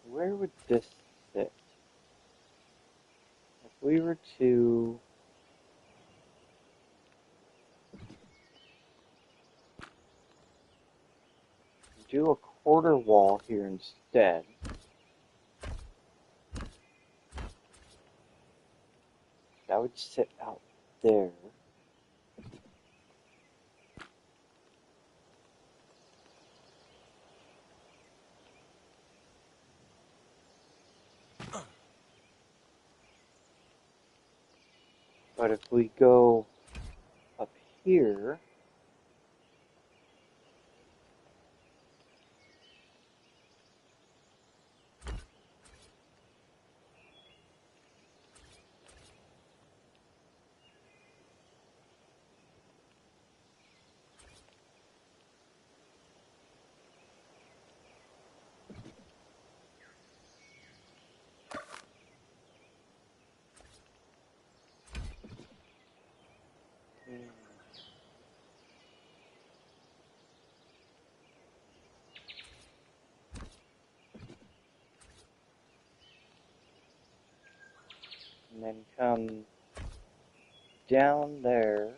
Where would this sit? If we were to do a quarter wall here instead, that would sit out there. But if we go up here, And then come down there.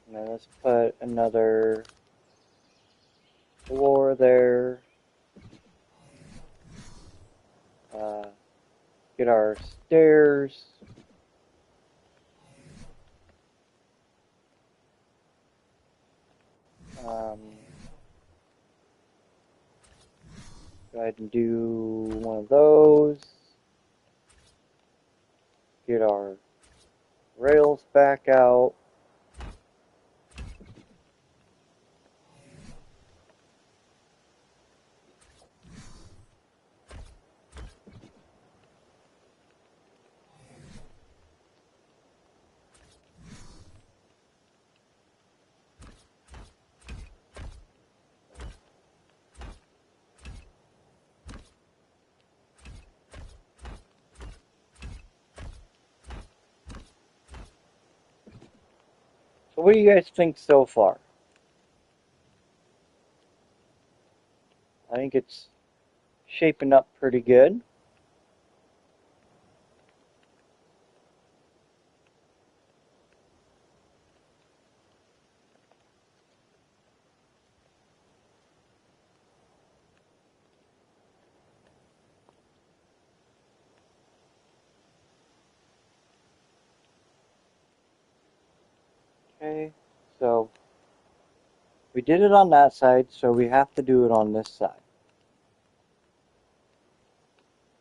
And then let's put another floor there. Get our stairs. Go ahead and do one of those. Get our rails back out. So what do you guys think so far? I think it's shaping up pretty good. Okay, so we did it on that side, so we have to do it on this side.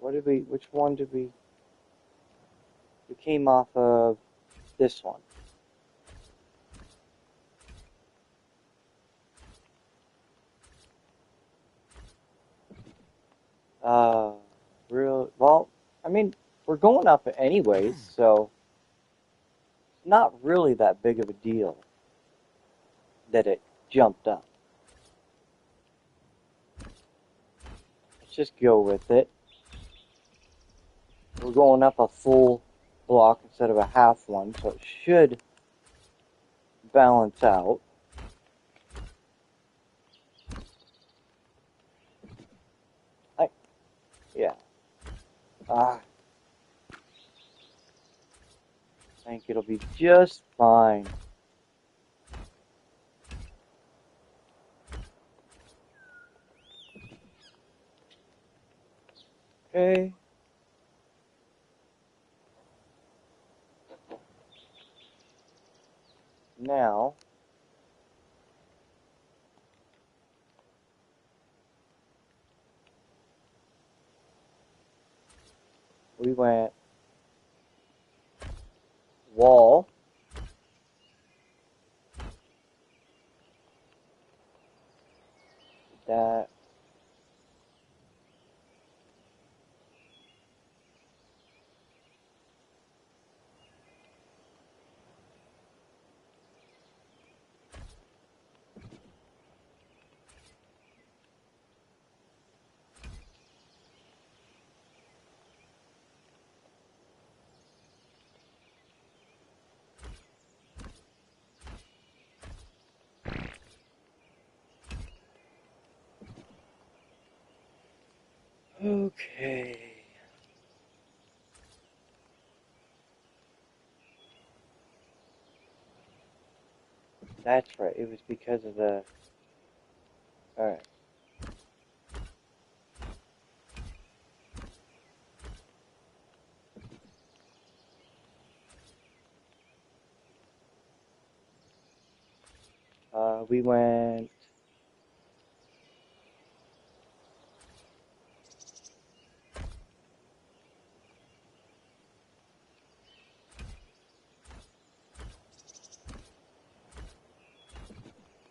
Which one did we came off of this one. Well, I mean, we're going up anyways, so it's not really that big of a deal that it jumped up. Let's just go with it. We're going up a full block instead of a half one, so it should balance out. Yeah. I think it'll be just fine. Okay. Now, we went wall, that, okay. That's right, it was because of the, alright. We went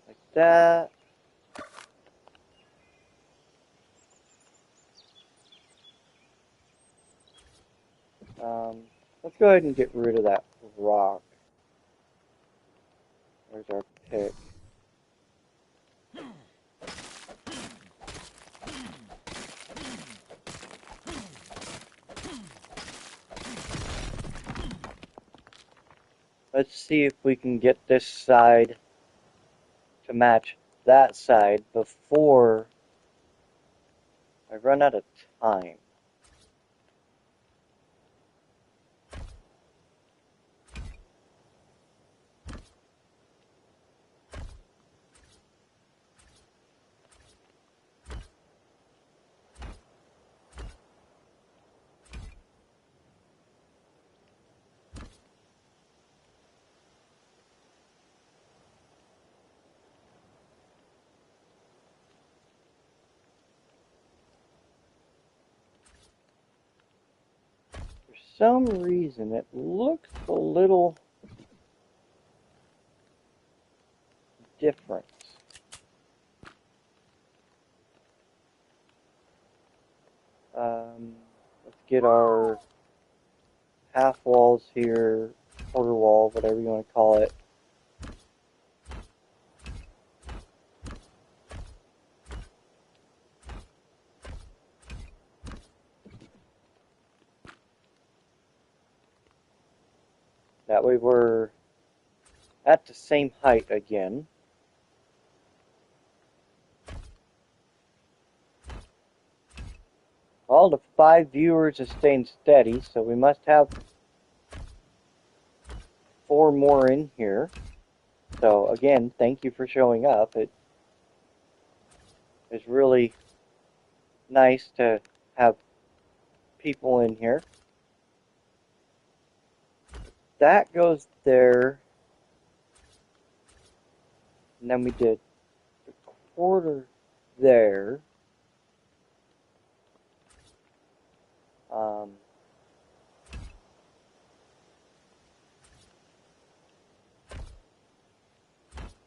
like that. Let's go ahead and get rid of that rock. Where's our pick? Let's see if we can get this side to match that side before I run out of time. For some reason, it looks a little different. Let's get our half walls here, quarter wall, whatever you want to call it. That way we're at the same height again. All the 5 viewers are staying steady, so we must have 4 more in here. So again, thank you for showing up. It is really nice to have people in here. That goes there. And then we did the quarter there.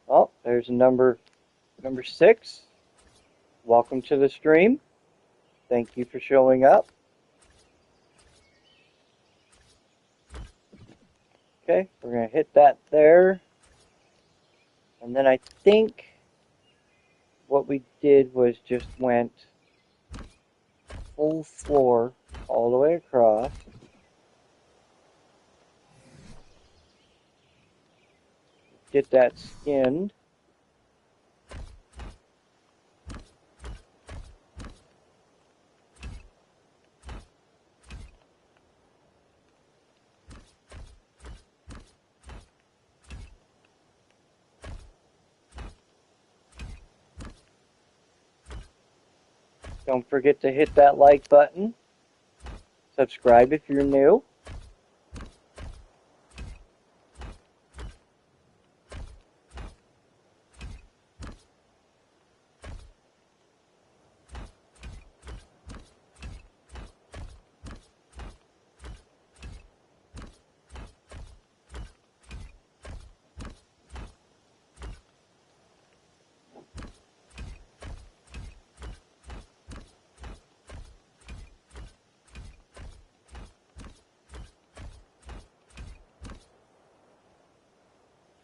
Oh, there's number 6. Welcome to the stream. Thank you for showing up. Okay, we're going to hit that there. And then I think what we did was just went full floor all the way across. Get that skinned. Don't forget to hit that like button. Subscribe if you're new.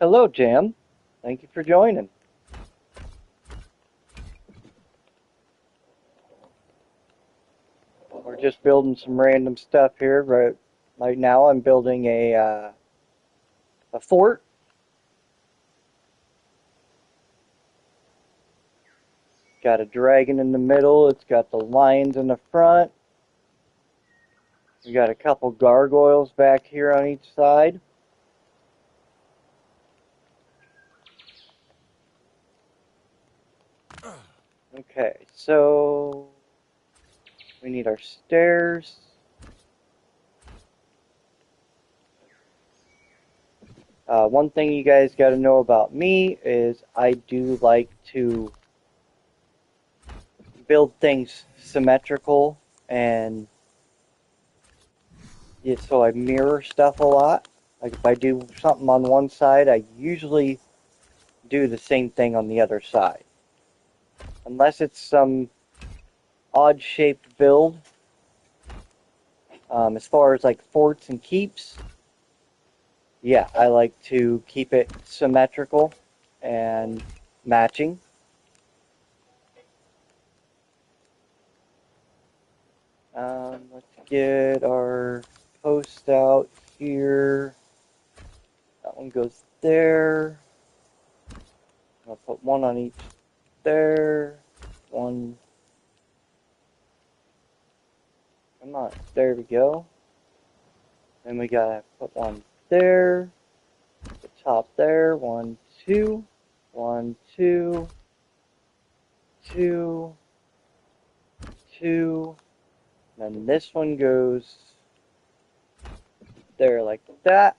Hello, Jam. Thank you for joining. We're just building some random stuff here. Right now I'm building a fort. Got a dragon in the middle. It's got the lions in the front. We got a couple gargoyles back here on each side. Okay, so we need our stairs. One thing you guys got to know about me is I do like to build things symmetrical, and so I mirror stuff a lot. Like if I do something on one side, I usually do the same thing on the other side. Unless it's some odd-shaped build. As far as like forts and keeps, yeah, I like to keep it symmetrical and matching. Let's get our post out here. That one goes there. I'll put one on each there. One. Come on. There we go. Then we gotta put one there. The top there. 1, 2. 1, 2. 2. 2. Then this one goes there like that.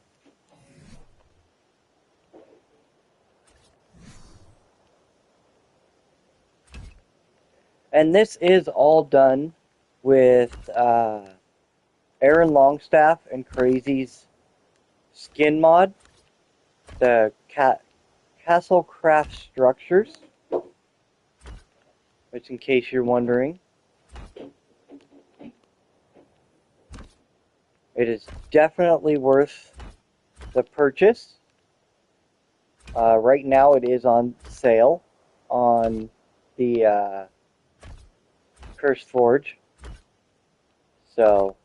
And this is all done with Aaron Longstaff and Crazy's skin mod, the Castlecraft Structures, which in case you're wondering, it is definitely worth the purchase. Right now it is on sale on the Cursed Forge. So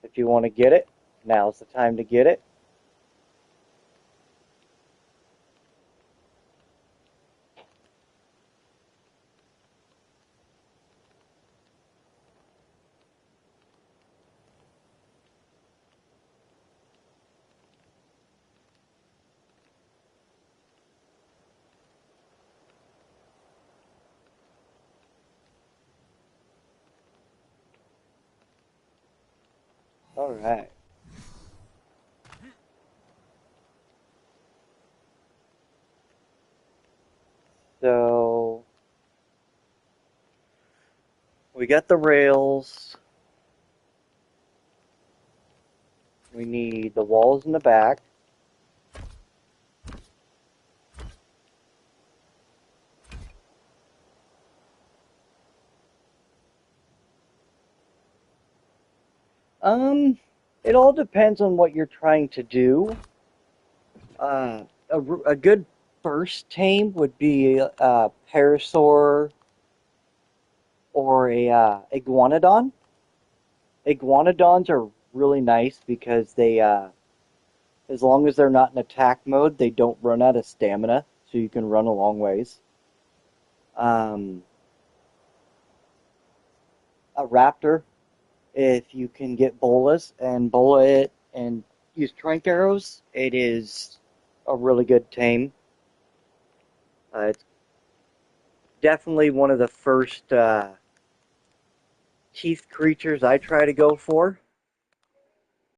if you want to get it, now's the time to get it. Alright. So we got the rails. We need the walls in the back. It all depends on what you're trying to do. A good first tame would be a parasaur or a iguanodon. Iguanodons are really nice because they, as long as they're not in attack mode, they don't run out of stamina, so you can run a long ways. A raptor, if you can get bolas and bola it and use trank arrows, it is a really good tame. It's definitely one of the first teeth creatures I try to go for.